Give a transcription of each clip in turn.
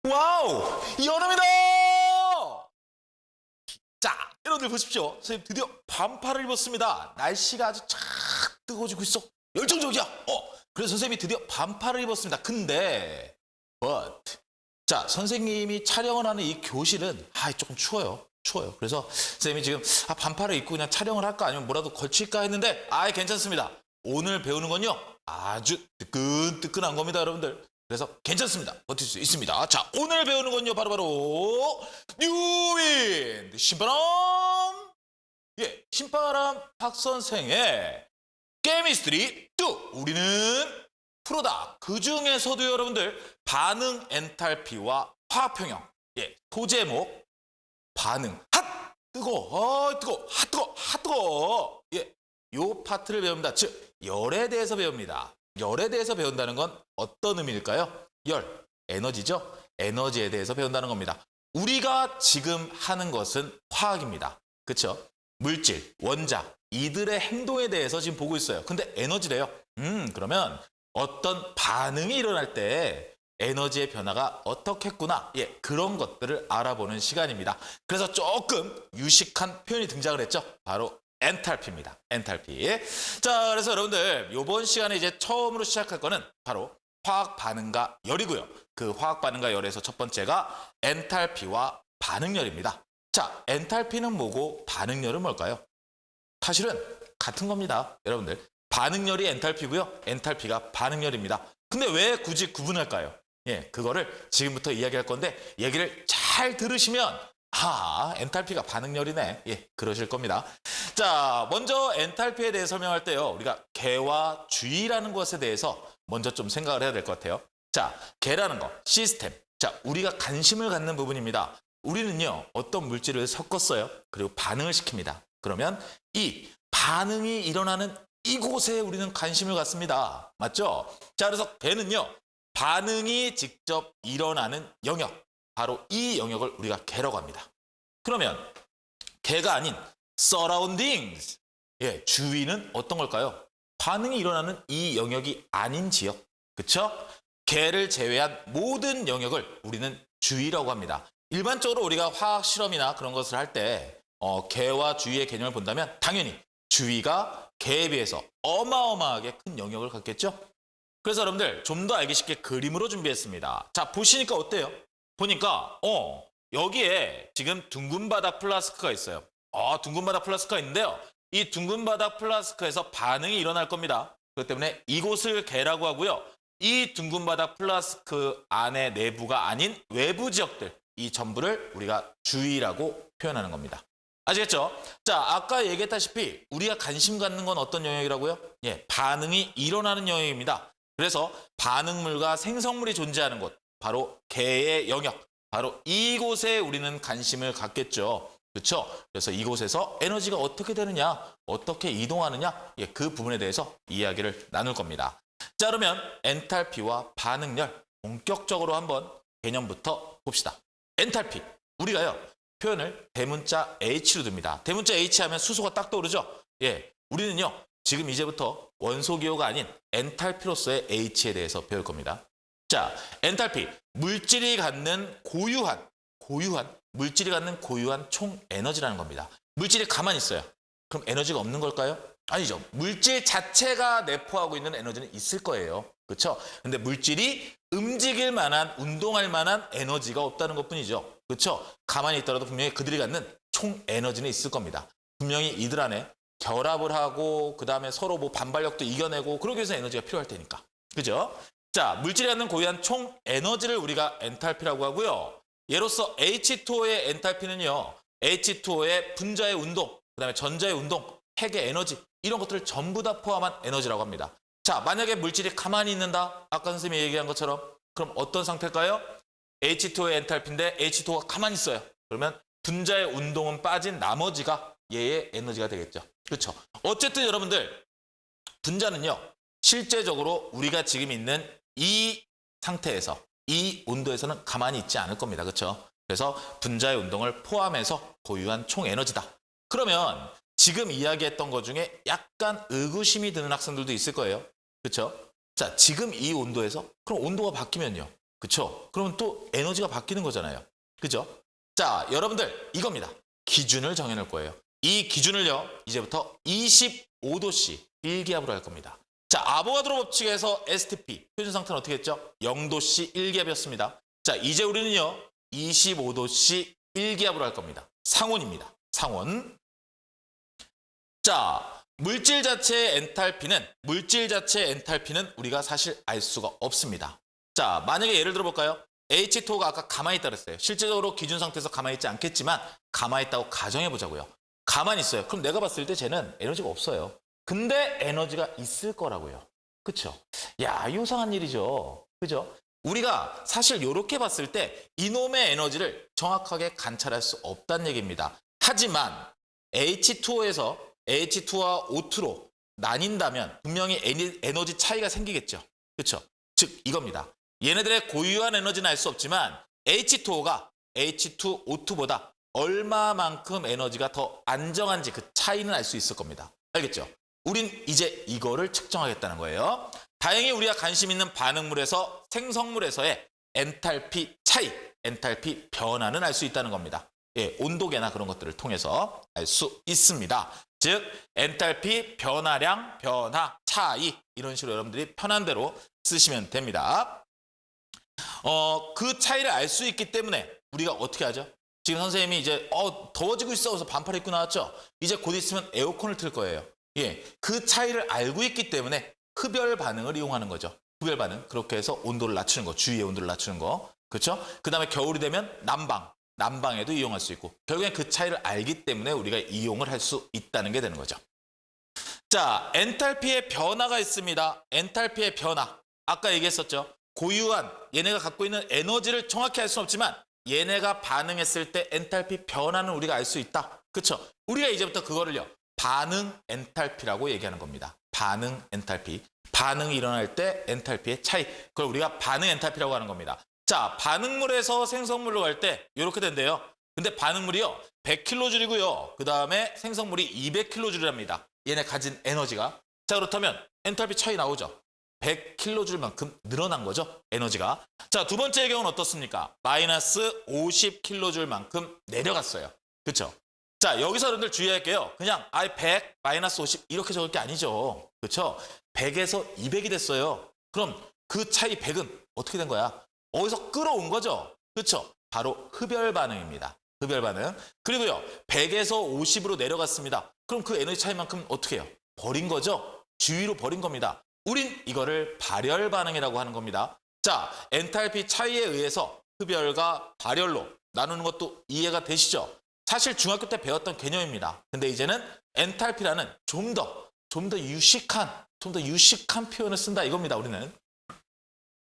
와우! 여름이다! 자, 여러분들 보십시오. 선생님 드디어 반팔을 입었습니다. 날씨가 아주 착 뜨거워지고 있어. 열정적이야. 그래서 선생님이 드디어 반팔을 입었습니다. 근데 자, 선생님이 촬영을 하는 이 교실은 조금 추워요. 추워요. 그래서 선생님이 지금 반팔을 입고 그냥 촬영을 할까 아니면 뭐라도 걸칠까 했는데 괜찮습니다. 오늘 배우는 건요. 아주 뜨끈뜨끈한 겁니다, 여러분들. 그래서 괜찮습니다. 버틸 수 있습니다. 자, 오늘 배우는 건요. 바로 뉴윈드 신바람. 신바람 박선생의 케미스트리 2. 우리는 프로다. 그 중에서도 여러분들 반응 엔탈피와 화학평형. 소제목 반응 핫 뜨거 뜨거 핫 뜨거 핫 뜨거. 요 파트를 배웁니다. 즉 열에 대해서 배웁니다. 열에 대해서 배운다는 건 어떤 의미일까요? 열, 에너지죠? 에너지에 대해서 배운다는 겁니다. 우리가 지금 하는 것은 화학입니다. 그렇죠? 물질, 원자, 이들의 행동에 대해서 지금 보고 있어요. 근데 에너지래요. 그러면 어떤 반응이 일어날 때 에너지의 변화가 어떻겠구나. 그런 것들을 알아보는 시간입니다. 그래서 조금 유식한 표현이 등장을 했죠. 바로 엔탈피입니다. 엔탈피. 자, 그래서 여러분들 이번 시간에 이제 처음으로 시작할 거는 바로 화학 반응과 열이고요. 그 화학 반응과 열에서 첫 번째가 엔탈피와 반응열입니다. 자, 엔탈피는 뭐고 반응열은 뭘까요? 사실은 같은 겁니다. 여러분들. 반응열이 엔탈피고요. 엔탈피가 반응열입니다. 근데 왜 굳이 구분할까요? 그거를 지금부터 이야기할 건데 얘기를 잘 들으시면 엔탈피가 반응열이네. 그러실 겁니다. 자, 먼저 엔탈피에 대해 설명할 때요. 우리가 개와 주의라는 것에 대해서 먼저 좀 생각을 해야 될 것 같아요. 자, 개라는 거, 시스템. 자, 우리가 관심을 갖는 부분입니다. 우리는요, 어떤 물질을 섞었어요. 그리고 반응을 시킵니다. 그러면 이 반응이 일어나는 이곳에 우리는 관심을 갖습니다. 맞죠? 자, 그래서 개는요, 반응이 직접 일어나는 영역. 바로 이 영역을 우리가 개라고 합니다. 그러면 개가 아닌 surroundings, 주위는 어떤 걸까요? 반응이 일어나는 이 영역이 아닌 지역, 그렇죠? 개를 제외한 모든 영역을 우리는 주위라고 합니다. 일반적으로 우리가 화학 실험이나 그런 것을 할 때 개와 주위의 개념을 본다면 당연히 주위가 개에 비해서 어마어마하게 큰 영역을 갖겠죠? 그래서 여러분들 좀 더 알기 쉽게 그림으로 준비했습니다. 자, 보시니까 어때요? 보니까 여기에 지금 둥근 바닥 플라스크가 있어요. 둥근 바닥 플라스크가 있는데요. 이 둥근 바닥 플라스크에서 반응이 일어날 겁니다. 그렇기 때문에 이곳을 개라고 하고요. 이 둥근 바닥 플라스크 안에 내부가 아닌 외부 지역들, 이 전부를 우리가 주위라고 표현하는 겁니다. 아시겠죠? 자, 아까 얘기했다시피 우리가 관심 갖는 건 어떤 영역이라고요? 반응이 일어나는 영역입니다. 그래서 반응물과 생성물이 존재하는 곳, 바로 개의 영역, 바로 이곳에 우리는 관심을 갖겠죠. 그렇죠? 그래서 이곳에서 에너지가 어떻게 되느냐, 어떻게 이동하느냐, 그 부분에 대해서 이야기를 나눌 겁니다. 자, 그러면 엔탈피와 반응열 본격적으로 한번 개념부터 봅시다. 엔탈피, 우리가요 표현을 대문자 H로 둡니다. 대문자 H 하면 수소가 딱 떠오르죠? 우리는요 지금 이제부터 원소기호가 아닌 엔탈피로서의 H에 대해서 배울 겁니다. 자, 엔탈피, 물질이 갖는 고유한 물질이 갖는 고유한 총 에너지라는 겁니다. 물질이 가만히 있어요. 그럼 에너지가 없는 걸까요? 아니죠. 물질 자체가 내포하고 있는 에너지는 있을 거예요. 그렇죠? 근데 물질이 움직일 만한, 운동할 만한 에너지가 없다는 것뿐이죠. 그렇죠? 가만히 있더라도 분명히 그들이 갖는 총 에너지는 있을 겁니다. 분명히 이들 안에 결합을 하고 그다음에 서로 반발력도 이겨내고 그러기 위해서 에너지가 필요할 테니까. 그죠? 자, 물질이 갖는 고유한 총 에너지를 우리가 엔탈피라고 하고요. 예로서 H2O의 엔탈피는요. H2O의 분자의 운동, 그다음에 전자의 운동, 핵의 에너지 이런 것들을 전부 다 포함한 에너지라고 합니다. 자, 만약에 물질이 가만히 있는다. 아까 선생님이 얘기한 것처럼 그럼 어떤 상태일까요? H2O의 엔탈피인데 H2O가 가만히 있어요. 그러면 분자의 운동은 빠진 나머지가 얘의 에너지가 되겠죠. 그렇죠? 어쨌든 여러분들 분자는요. 실제적으로 우리가 지금 있는 이 상태에서 이 온도에서는 가만히 있지 않을 겁니다. 그렇죠? 그래서 분자의 운동을 포함해서 고유한 총 에너지다. 그러면 지금 이야기했던 것 중에 약간 의구심이 드는 학생들도 있을 거예요. 그렇죠? 자, 지금 이 온도에서 그럼 온도가 바뀌면요. 그쵸? 그러면 또 에너지가 바뀌는 거잖아요. 그죠? 자, 여러분들 이겁니다. 기준을 정해놓을 거예요. 이 기준을요, 이제부터 25도씨 1기압으로 할 겁니다. 자, 아보가드로 법칙에서 STP, 표준 상태는 어떻게 했죠? 0도씨 1기압이었습니다. 자, 이제 우리는요, 25도씨 1기압으로 할 겁니다. 상온입니다. 상온. 자, 물질 자체의 엔탈피는 우리가 사실 알 수가 없습니다. 자, 만약에 예를 들어 볼까요? H2O가 아까 가만히 있다 그랬어요. 실제적으로 기준 상태에서 가만히 있지 않겠지만 가만히 있다고 가정해 보자고요. 가만히 있어요. 그럼 내가 봤을 때 쟤는 에너지가 없어요. 근데 에너지가 있을 거라고요. 그쵸? 야, 이상한 일이죠. 그죠? 우리가 사실 이렇게 봤을 때 이놈의 에너지를 정확하게 관찰할 수 없다는 얘기입니다. 하지만 H2O에서 H2와 O2로 나뉜다면 분명히 에너지 차이가 생기겠죠. 그렇죠? 즉 이겁니다. 얘네들의 고유한 에너지는 알 수 없지만 H2O가 H2O2보다 얼마만큼 에너지가 더 안정한지 그 차이는 알 수 있을 겁니다. 알겠죠? 우린 이제 이거를 측정하겠다는 거예요. 다행히 우리가 관심 있는 반응물에서 생성물에서의 엔탈피 차이, 엔탈피 변화는 알 수 있다는 겁니다. 예, 온도계나 그런 것들을 통해서 알 수 있습니다. 즉 엔탈피 변화량, 변화, 차이 이런 식으로 여러분들이 편한 대로 쓰시면 됩니다. 그 차이를 알 수 있기 때문에 우리가 어떻게 하죠? 지금 선생님이 이제 더워지고 있어 그래서 반팔 입고 나왔죠? 이제 곧 있으면 에어컨을 틀 거예요. 예, 그 차이를 알고 있기 때문에 흡열 반응을 이용하는 거죠. 흡열 반응. 그렇게 해서 온도를 낮추는 거, 주위의 온도를 낮추는 거. 그렇죠? 그다음에 겨울이 되면 난방에도 이용할 수 있고 결국엔 그 차이를 알기 때문에 우리가 이용을 할 수 있다는 게 되는 거죠. 자, 엔탈피의 변화가 있습니다. 엔탈피의 변화. 아까 얘기했었죠. 고유한 얘네가 갖고 있는 에너지를 정확히 알 수는 없지만 얘네가 반응했을 때 엔탈피 변화는 우리가 알 수 있다. 그렇죠? 우리가 이제부터 그거를요. 반응 엔탈피라고 얘기하는 겁니다. 반응 엔탈피. 반응이 일어날 때 엔탈피의 차이. 그걸 우리가 반응 엔탈피라고 하는 겁니다. 자, 반응물에서 생성물로 갈 때 이렇게 된대요. 근데 반응물이요. 100kJ이고요. 그 다음에 생성물이 200kJ랍니다. 얘네 가진 에너지가. 자, 그렇다면 엔탈피 차이 나오죠. 100kJ만큼 늘어난 거죠. 에너지가. 자, 두 번째의 경우는 어떻습니까? 마이너스 50kJ만큼 내려갔어요. 그렇죠? 자, 여기서 여러분들 주의할게요. 그냥 100, 마이너스 50 이렇게 적을 게 아니죠. 그렇죠? 100에서 200이 됐어요. 그럼 그 차이 100은 어떻게 된 거야? 어디서 끌어온 거죠. 그렇죠? 바로 흡열 반응입니다. 흡열 반응. 그리고요. 100에서 50으로 내려갔습니다. 그럼 그 에너지 차이만큼 어떻게 해요? 버린 거죠. 주위로 버린 겁니다. 우린 이거를 발열 반응이라고 하는 겁니다. 자, 엔탈피 차이에 의해서 흡열과 발열로 나누는 것도 이해가 되시죠? 사실 중학교 때 배웠던 개념입니다. 근데 이제는 엔탈피라는 좀 더 유식한 표현을 쓴다 이겁니다. 우리는.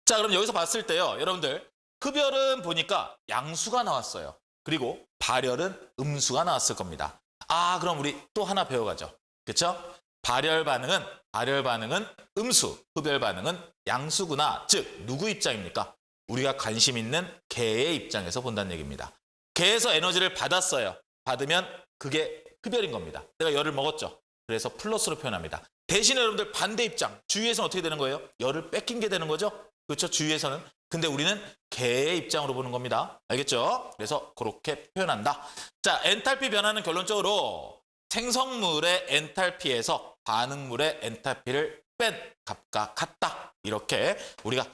자, 그럼 여기서 봤을 때요. 여러분들 흡열은 보니까 양수가 나왔어요. 그리고 발열은 음수가 나왔을 겁니다. 아, 그럼 우리 또 하나 배워가죠. 그렇죠? 발열 반응은 음수, 흡열 반응은 양수구나. 즉 누구 입장입니까? 우리가 관심 있는 개의 입장에서 본다는 얘기입니다. 개에서 에너지를 받았어요. 받으면 그게 흡열인 겁니다. 내가 열을 먹었죠. 그래서 플러스로 표현합니다. 대신에 여러분들 반대 입장, 주위에서는 어떻게 되는 거예요? 열을 뺏긴 게 되는 거죠. 그렇죠? 주위에서는. 근데 우리는 개의 입장으로 보는 겁니다. 알겠죠? 그래서 그렇게 표현한다. 자, 엔탈피 변화는 결론적으로 생성물의 엔탈피에서 반응물의 엔탈피를 뺀 값과 같다. 이렇게 우리가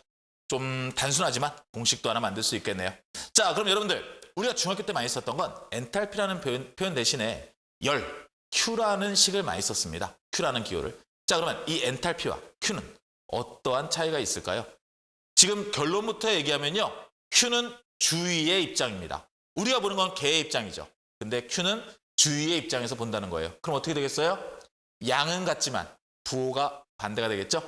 좀 단순하지만 공식도 하나 만들 수 있겠네요. 자, 그럼 여러분들 우리가 중학교 때 많이 썼던 건 엔탈피라는 표현 대신에 열, Q라는 식을 많이 썼습니다. Q라는 기호를. 자, 그러면 이 엔탈피와 Q는 어떠한 차이가 있을까요? 지금 결론부터 얘기하면요. Q는 주위의 입장입니다. 우리가 보는 건 개의 입장이죠. 근데 Q는 주위의 입장에서 본다는 거예요. 그럼 어떻게 되겠어요? 양은 같지만 부호가 반대가 되겠죠?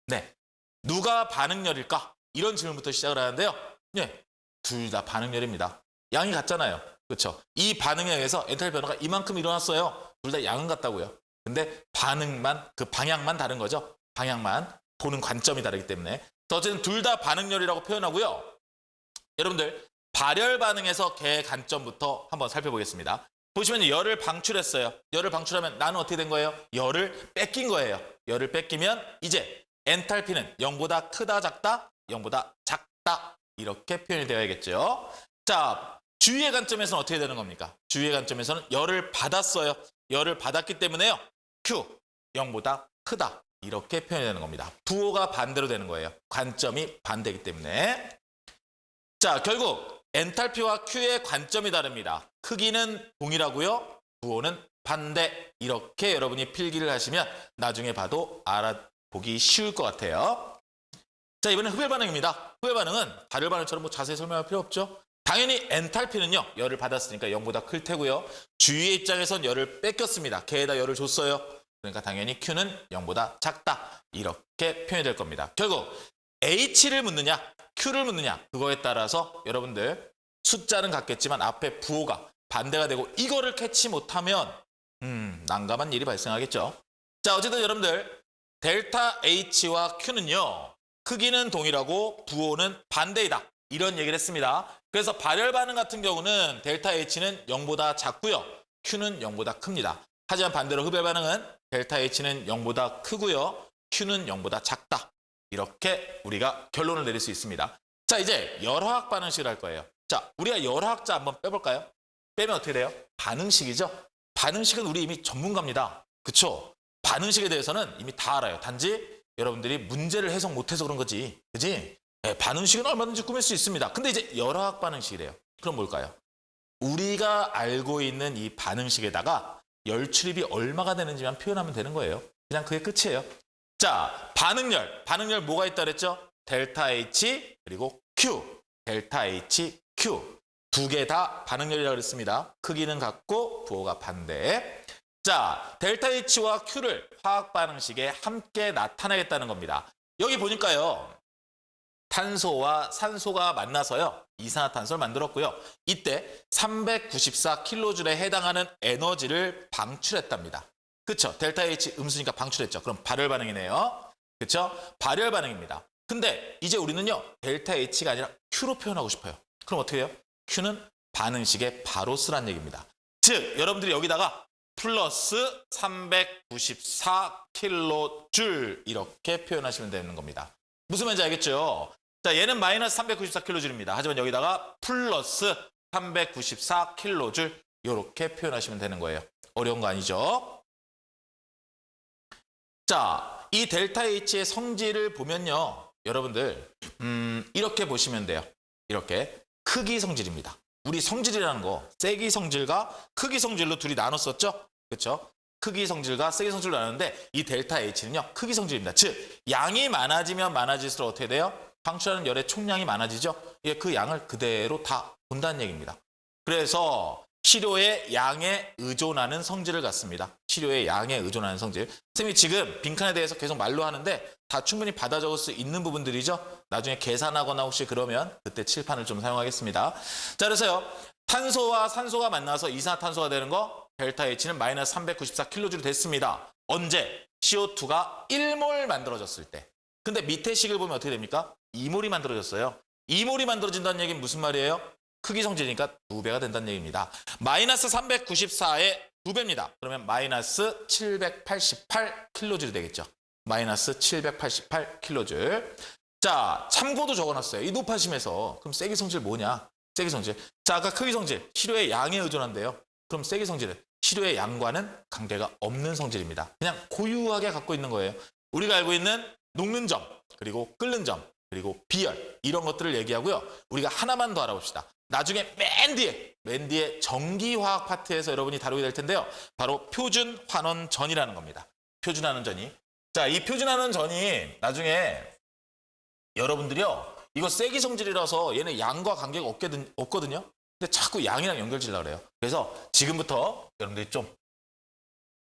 네. 누가 반응열일까? 이런 질문부터 시작을 하는데요. 네. 둘 다 반응열입니다. 양이 같잖아요. 그렇죠? 이 반응에 의해서 엔탈피 변화가 이만큼 일어났어요. 둘 다 양은 같다고요. 근데 반응만, 그 방향만 다른 거죠. 방향만, 보는 관점이 다르기 때문에. 어쨌든 둘 다 반응열이라고 표현하고요. 여러분들 발열 반응에서 개의 관점부터 한번 살펴보겠습니다. 보시면 열을 방출했어요. 열을 방출하면 나는 어떻게 된 거예요? 열을 뺏긴 거예요. 열을 뺏기면 이제 엔탈피는 0보다 크다 작다? 0보다 작다. 이렇게 표현이 되어야겠죠. 자, 주의의 관점에서는 어떻게 되는 겁니까? 주의의 관점에서는 열을 받았어요. 열을 받았기 때문에요. Q, 0보다 크다. 이렇게 표현이 되는 겁니다. 부호가 반대로 되는 거예요. 관점이 반대이기 때문에. 자, 결국 엔탈피와 Q의 관점이 다릅니다. 크기는 동일하고요. 부호는 반대. 이렇게 여러분이 필기를 하시면 나중에 봐도 알아보기 쉬울 것 같아요. 자, 이번엔 흡열 반응입니다. 흡열 반응은 발열 반응처럼 뭐 자세히 설명할 필요 없죠. 당연히 엔탈피는요. 열을 받았으니까 0보다 클 테고요. 주위의 입장에선 열을 뺏겼습니다. 걔에다 열을 줬어요. 그러니까 당연히 Q는 0보다 작다. 이렇게 표현이 될 겁니다. 결국 H를 묻느냐, Q를 묻느냐 그거에 따라서 여러분들 숫자는 같겠지만 앞에 부호가 반대가 되고 이거를 캐치 못하면 난감한 일이 발생하겠죠. 자, 어쨌든 여러분들 델타 H와 Q는요. 크기는 동일하고 부호는 반대이다. 이런 얘기를 했습니다. 그래서 발열 반응 같은 경우는 델타 H는 0보다 작고요. Q는 0보다 큽니다. 하지만 반대로 흡열 반응은 델타 H는 0보다 크고요. Q는 0보다 작다. 이렇게 우리가 결론을 내릴 수 있습니다. 자, 이제 열화학 반응식을 할 거예요. 자, 우리가 열화학자 한번 빼볼까요? 빼면 어떻게 돼요? 반응식이죠. 반응식은 우리 이미 전문가입니다. 그쵸? 반응식에 대해서는 이미 다 알아요. 단지 여러분들이 문제를 해석 못해서 그런 거지. 그지? 네, 반응식은 얼마든지 꾸밀 수 있습니다. 근데 이제 열화학 반응식이래요. 그럼 뭘까요? 우리가 알고 있는 이 반응식에다가 열 출입이 얼마가 되는지만 표현하면 되는 거예요. 그냥 그게 끝이에요. 자, 반응열 뭐가 있다 그랬죠? 델타 H 그리고 Q. 델타 H, Q. 두 개 다 반응열이라고 그랬습니다. 크기는 같고 부호가 반대. 자, 델타 H와 Q를 화학 반응식에 함께 나타내겠다는 겁니다. 여기 보니까요. 탄소와 산소가 만나서요. 이산화탄소를 만들었고요. 이때 394kJ에 해당하는 에너지를 방출했답니다. 그쵸? 델타 H 음수니까 방출했죠. 그럼 발열 반응이네요. 그쵸? 발열 반응입니다. 근데 이제 우리는요. 델타 H가 아니라 Q로 표현하고 싶어요. 그럼 어떻게 해요? Q는 반응식에 바로 쓰란 얘기입니다. 즉 여러분들이 여기다가 플러스 394kJ 이렇게 표현하시면 되는 겁니다. 무슨 말인지 알겠죠? 자, 얘는 마이너스 394kJ입니다. 하지만 여기다가 플러스 394kJ 이렇게 표현하시면 되는 거예요. 어려운 거 아니죠? 자, 이 델타 H의 성질을 보면요. 여러분들 이렇게 보시면 돼요. 이렇게 크기 성질입니다. 우리 성질이라는 거 세기 성질과 크기 성질로 둘이 나눴었죠? 그렇죠? 크기 성질과 세기 성질로 나눴는데 이 델타 H는요. 크기 성질입니다. 즉 양이 많아지면 많아질수록 어떻게 돼요? 방출하는 열의 총량이 많아지죠? 예, 그 양을 그대로 다 본다는 얘기입니다. 그래서 치료의 양에 의존하는 성질을 갖습니다. 치료의 양에 의존하는 성질. 선생님이 지금 빈칸에 대해서 계속 말로 하는데 다 충분히 받아 적을 수 있는 부분들이죠. 나중에 계산하거나 혹시 그러면 그때 칠판을 좀 사용하겠습니다. 자, 그래서요. 탄소와 산소가 만나서 이산화탄소가 되는 거 델타 H는 마이너스 394kJ로 됐습니다. 언제? CO2가 1몰 만들어졌을 때. 근데 밑에 식을 보면 어떻게 됩니까? 2몰이 만들어졌어요. 2몰이 만들어진다는 얘기는 무슨 말이에요? 크기 성질이니까 2배가 된다는 얘기입니다. 마이너스 394의 2배입니다. 그러면 마이너스 788kJ 되겠죠. 마이너스 788kJ. 자, 참고도 적어놨어요. 이 높아심에서. 그럼 세기 성질 뭐냐? 세기 성질. 자, 아까 크기 성질. 치료의 양에 의존한대요. 그럼 세기 성질은 치료의 양과는 관계가 없는 성질입니다. 그냥 고유하게 갖고 있는 거예요. 우리가 알고 있는 녹는 점, 그리고 끓는 점, 그리고 비열 이런 것들을 얘기하고요. 우리가 하나만 더 알아봅시다. 나중에 맨 뒤에 전기화학 파트에서 여러분이 다루게 될 텐데요. 바로 표준환원전이라는 겁니다. 표준환원전이. 자, 이 표준환원전이 나중에 여러분들이요. 이거 세기 성질이라서 얘네 양과 관계가 없거든요. 근데 자꾸 양이랑 연결지으려고 그래요. 그래서 지금부터 여러분들이 좀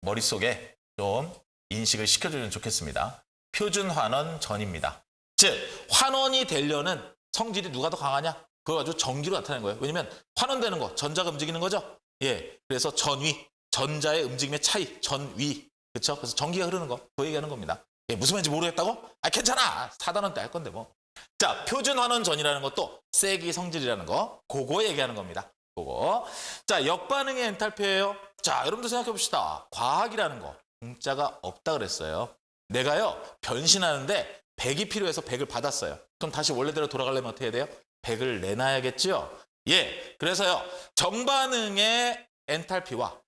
머릿속에 좀 인식을 시켜주면 좋겠습니다. 표준환원전입니다. 즉 환원이 되려는 성질이 누가 더 강하냐? 그걸 가지고 전기로 나타내는 거예요. 왜냐면 환원되는 거, 전자가 움직이는 거죠. 예, 그래서 전위, 전자의 움직임의 차이, 전위. 그렇죠? 그래서 전기가 흐르는 거, 그 얘기하는 겁니다. 예, 무슨 말인지 모르겠다고? 아, 괜찮아. 4단원 때 할 건데 뭐. 자, 표준환원전이라는 것도 세기 성질이라는 거, 그거 얘기하는 겁니다. 그거. 자, 역반응의 엔탈피예요. 자, 여러분들 생각해 봅시다. 과학이라는 거 공짜가 없다 그랬어요. 내가요 변신하는데 100이 필요해서 100을 받았어요. 그럼 다시 원래대로 돌아가려면 어떻게 해야 돼요? 100을 내놔야겠죠? 예, 그래서요. 정반응의 엔탈피와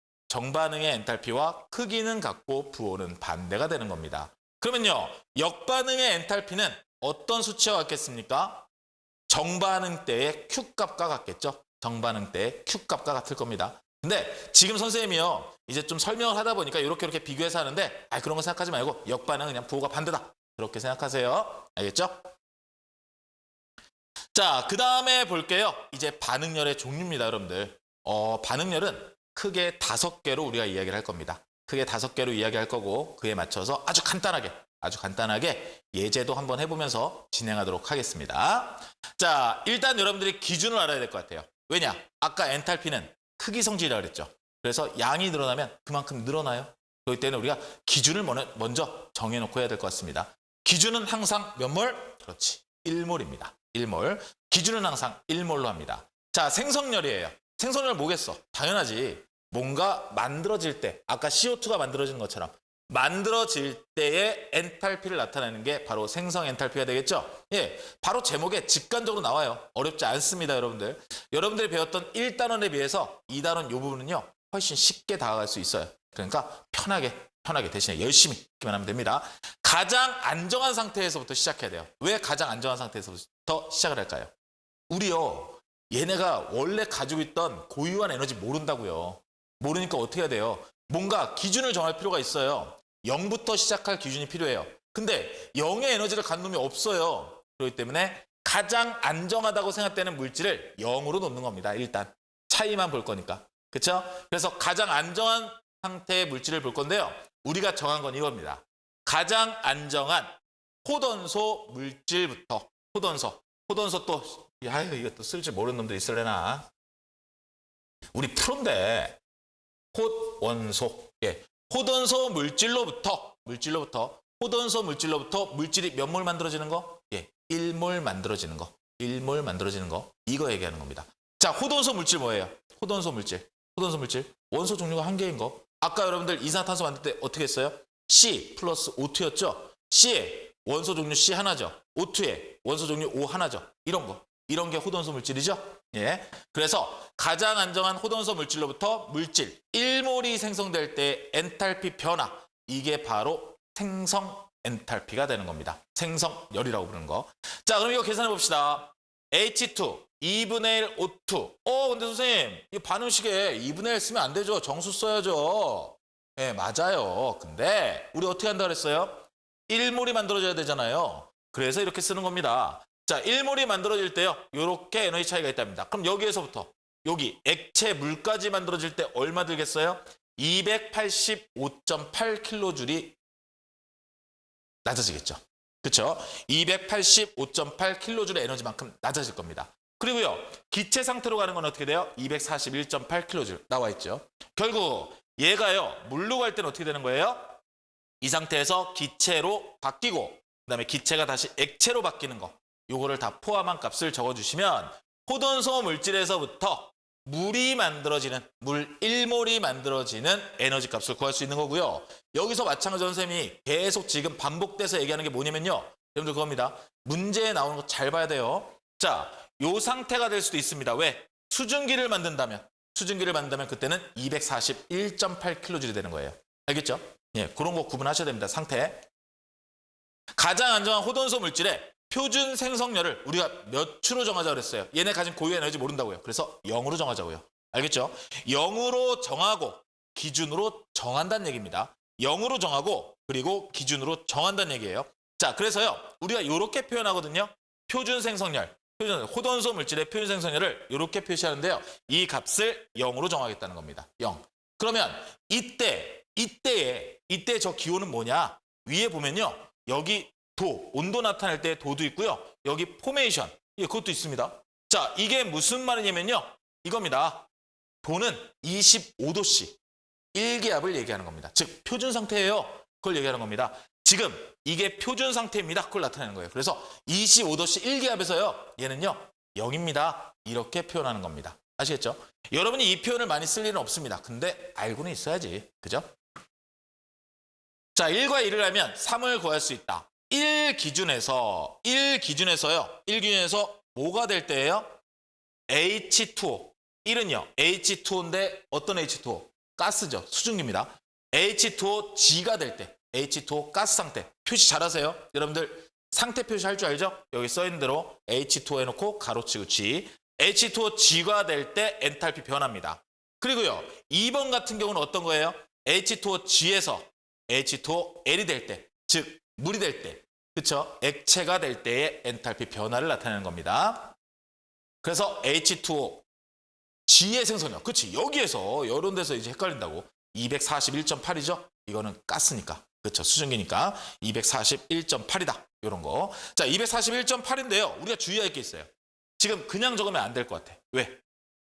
크기는 같고 부호는 반대가 되는 겁니다. 그러면요. 역반응의 엔탈피는 어떤 수치와 같겠습니까? 정반응 때의 Q값과 같겠죠? 정반응 때의 Q값과 같을 겁니다. 근데 지금 선생님이요. 이제 좀 설명을 하다 보니까 이렇게 비교해서 하는데 그런 거 생각하지 말고 역반응은 그냥 부호가 반대다. 그렇게 생각하세요. 알겠죠? 자, 그 다음에 볼게요. 이제 반응열의 종류입니다, 여러분들. 반응열은 크게 5개로 우리가 이야기를 할 겁니다. 크게 5개로 이야기할 거고 그에 맞춰서 아주 간단하게 예제도 한번 해보면서 진행하도록 하겠습니다. 자, 일단 여러분들이 기준을 알아야 될 것 같아요. 왜냐? 아까 엔탈피는 크기 성질이라고 그랬죠. 그래서 양이 늘어나면 그만큼 늘어나요. 그렇기 때문에 우리가 기준을 먼저 정해놓고 해야 될 것 같습니다. 기준은 항상 몇 몰? 그렇지, 1몰입니다. 1몰. 기준은 항상 1몰로 합니다. 자, 생성열이에요. 생성열 뭐겠어? 당연하지. 뭔가 만들어질 때, 아까 CO2가 만들어지는 것처럼 만들어질 때의 엔탈피를 나타내는 게 바로 생성 엔탈피가 되겠죠? 예, 바로 제목에 직관적으로 나와요. 어렵지 않습니다, 여러분들. 여러분들이 배웠던 1단원에 비해서 2단원 이 부분은요. 훨씬 쉽게 다가갈 수 있어요. 그러니까 편하게 대신에 열심히 하기만 하면 됩니다. 가장 안정한 상태에서부터 시작해야 돼요. 왜 가장 안정한 상태에서부터 시작을 할까요? 우리요. 얘네가 원래 가지고 있던 고유한 에너지 모른다고요. 모르니까 어떻게 해야 돼요? 뭔가 기준을 정할 필요가 있어요. 0부터 시작할 기준이 필요해요. 근데 0의 에너지를 갖는 놈이 없어요. 그렇기 때문에 가장 안정하다고 생각되는 물질을 0으로 놓는 겁니다. 일단 차이만 볼 거니까. 그렇죠? 그래서 가장 안정한 상태의 물질을 볼 건데요. 우리가 정한 건 이겁니다. 가장 안정한 호던소 물질부터 호던소 또 이거 또 쓸 줄 모르는 놈들 있을래나. 우리 프로인데 호원소. 예. 호던소 물질로부터 물질이 몇 몰 만들어지는 거? 예. 1몰 만들어지는 거. 1몰 만들어지는 거. 이거 얘기하는 겁니다. 자, 호던소 물질 뭐예요? 호던소 물질. 원소 종류가 한 개인 거. 아까 여러분들 이산화탄소 만들 때 어떻게 했어요? C 플러스 O2였죠? C에 원소 종류 C 하나죠. O2에 원소 종류 O 하나죠. 이런 게 호던소 물질이죠. 예. 그래서 가장 안정한 호던소 물질로부터 물질 1몰이 생성될 때 엔탈피 변화. 이게 바로 생성 엔탈피가 되는 겁니다. 생성열이라고 부르는 거. 자, 그럼 이거 계산해 봅시다. H2 2분의 1 O2. 근데 선생님, 이 반응식에 2분의 1 쓰면 안 되죠. 정수 써야죠. 예, 맞아요. 근데 우리 어떻게 한다 그랬어요? 1몰이 만들어져야 되잖아요. 그래서 이렇게 쓰는 겁니다. 자, 1몰이 만들어질 때요. 이렇게 에너지 차이가 있답니다. 그럼 여기에서부터 여기 액체 물까지 만들어질 때 얼마 들겠어요? 285.8kJ이 낮아지겠죠. 그렇죠? 285.8kJ의 에너지만큼 낮아질 겁니다. 그리고요. 기체 상태로 가는 건 어떻게 돼요? 241.8kJ 나와 있죠. 결국 얘가요. 물로 갈 때는 어떻게 되는 거예요? 이 상태에서 기체로 바뀌고 그다음에 기체가 다시 액체로 바뀌는 거. 요거를 다 포함한 값을 적어주시면 호던소 물질에서부터 물이 만들어지는 물 1몰이 만들어지는 에너지 값을 구할 수 있는 거고요. 여기서 마찬가지로 선생님이 계속 지금 반복돼서 얘기하는 게 뭐냐면요. 여러분들 그겁니다. 문제에 나오는 거 잘 봐야 돼요. 자, 요 상태가 될 수도 있습니다. 왜? 수증기를 만든다면 그때는 241.8kJ이 되는 거예요. 알겠죠? 예, 그런 거 구분하셔야 됩니다. 상태. 가장 안정한 호던소 물질의 표준 생성열을 우리가 몇 추로 정하자고 그랬어요. 얘네 가진 고유 에너지 모른다고요. 그래서 0으로 정하자고요. 알겠죠? 0으로 정하고 기준으로 정한다는 얘기입니다. 0으로 정하고 그리고 기준으로 정한다는 얘기예요. 자, 그래서요. 우리가 이렇게 표현하거든요. 표준 생성열, 호던소 물질의 표준 생성열을 이렇게 표시하는데요. 이 값을 0으로 정하겠다는 겁니다. 0. 그러면 이때 저 기호는 뭐냐? 위에 보면요. 여기 온도 나타낼 때 도도 있고요. 여기 포메이션, 그것도 있습니다. 자, 이게 무슨 말이냐면요. 이겁니다. 도는 25도씨, 1기압을 얘기하는 겁니다. 즉, 표준 상태예요. 그걸 얘기하는 겁니다. 지금 이게 표준 상태입니다. 그걸 나타내는 거예요. 그래서 25도씨 1기압에서요. 얘는요. 0입니다. 이렇게 표현하는 겁니다. 아시겠죠? 여러분이 이 표현을 많이 쓸 일은 없습니다. 근데 알고는 있어야지. 그죠? 자, 1과 1을 하면 3을 구할 수 있다. 1기준에서요. 뭐가 될 때예요? H2O. 1은요. H2O인데 어떤 H2O? 가스죠. 수증기입니다. H2OG가 될 때. H2O 가스 상태. 표시 잘하세요. 여러분들 상태 표시 할 줄 알죠? 여기 써 있는 대로 H2O 해놓고 가로치고 G. H2OG가 될 때 엔탈피 변화입니다. 그리고요. 2번 같은 경우는 어떤 거예요? H2OG에서 H2OL이 될 때, 즉 물이 될 때, 그렇죠? 액체가 될 때의 엔탈피 변화를 나타내는 겁니다. 그래서 H2O G의 생성력, 그렇지? 여기에서 이런 데서 이제 헷갈린다고. 241.8이죠? 이거는 가스니까, 그렇죠? 수증기니까 241.8이다. 이런 거. 자, 241.8인데요. 우리가 주의할 게 있어요. 지금 그냥 적으면 안 될 것 같아. 왜?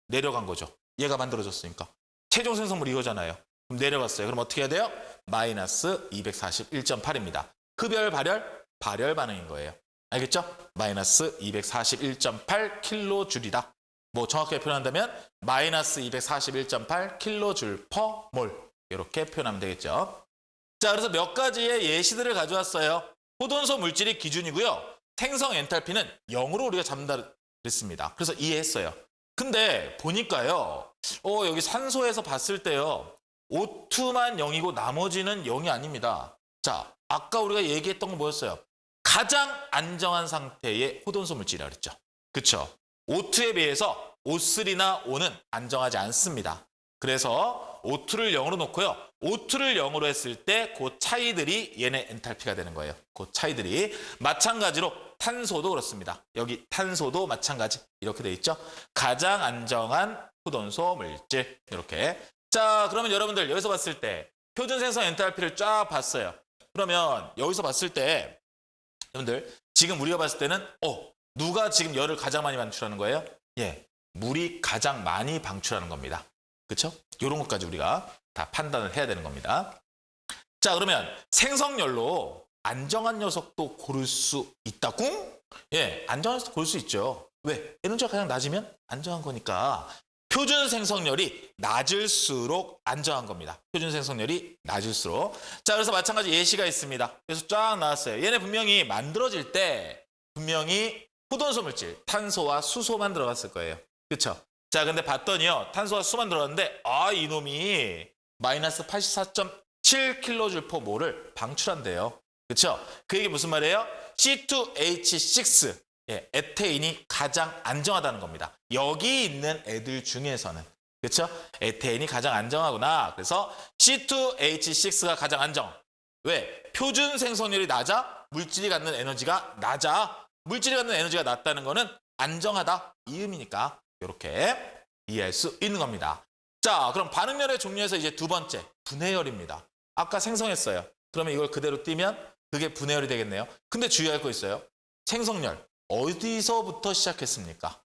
내려간 거죠. 얘가 만들어졌으니까. 최종 생성물 이거잖아요. 그럼 내려갔어요. 그럼 어떻게 해야 돼요? 마이너스 241.8입니다. 흡열, 발열? 발열 반응인 거예요. 알겠죠? 마이너스 241.8 킬로줄이다. 뭐 정확하게 표현한다면 마이너스 241.8 킬로줄 퍼 몰. 이렇게 표현하면 되겠죠. 자, 그래서 몇 가지의 예시들을 가져왔어요. 호돈소 물질이 기준이고요. 생성 엔탈피는 0으로 우리가 잡는다 그랬습니다. 그래서 이해했어요. 근데 보니까요. 여기 산소에서 봤을 때요. O2만 0이고 나머지는 0이 아닙니다. 자, 아까 우리가 얘기했던 건 뭐였어요? 가장 안정한 상태의 호돈소 물질이라고 그랬죠. 그렇죠? O2에 비해서 O3나 O는 안정하지 않습니다. 그래서 O2를 0으로 놓고요. O2를 0으로 했을 때 그 차이들이 얘네 엔탈피가 되는 거예요. 그 차이들이. 마찬가지로 탄소도 그렇습니다. 여기 탄소도 마찬가지. 이렇게 돼 있죠. 가장 안정한 호돈소 물질. 이렇게. 자, 그러면 여러분들 여기서 봤을 때 표준 생성 엔탈피를 쫙 봤어요. 그러면 여기서 봤을 때 여러분들 지금 우리가 봤을 때는 누가 지금 열을 가장 많이 방출하는 거예요? 예, 물이 가장 많이 방출하는 겁니다. 그렇죠? 이런 것까지 우리가 다 판단을 해야 되는 겁니다. 자, 그러면 생성열로 안정한 녀석도 고를 수 있다고? 예, 안정한 녀석도 고를 수 있죠. 왜? 에너지가 가장 낮으면 안정한 거니까. 표준 생성열이 낮을수록 안정한 겁니다. 표준 생성열이 낮을수록. 자, 그래서 마찬가지 예시가 있습니다. 그래서 쫙 나왔어요. 얘네 분명히 만들어질 때 분명히 호돈소 물질, 탄소와 수소만 들어갔을 거예요. 그렇죠? 자, 근데 봤더니요. 탄소와 수소만 들어갔는데 이놈이 마이너스 84.7 kJ/몰을 방출한대요. 그렇죠? 그 얘기 무슨 말이에요? C2H6 에테인이 가장 안정하다는 겁니다. 여기 있는 애들 중에서는. 그렇죠? 에테인이 가장 안정하구나. 그래서 C2H6가 가장 안정. 왜? 표준 생성률이 낮아? 물질이 갖는 에너지가 낮아. 물질이 갖는 에너지가 낮다는 거는 안정하다. 이 의미니까 이렇게 이해할 수 있는 겁니다. 자, 그럼 반응열의 종류에서 이제 두 번째, 분해열입니다. 아까 생성했어요. 그러면 이걸 그대로 띄면 그게 분해열이 되겠네요. 근데 주의할 거 있어요. 생성열. 어디서부터 시작했습니까?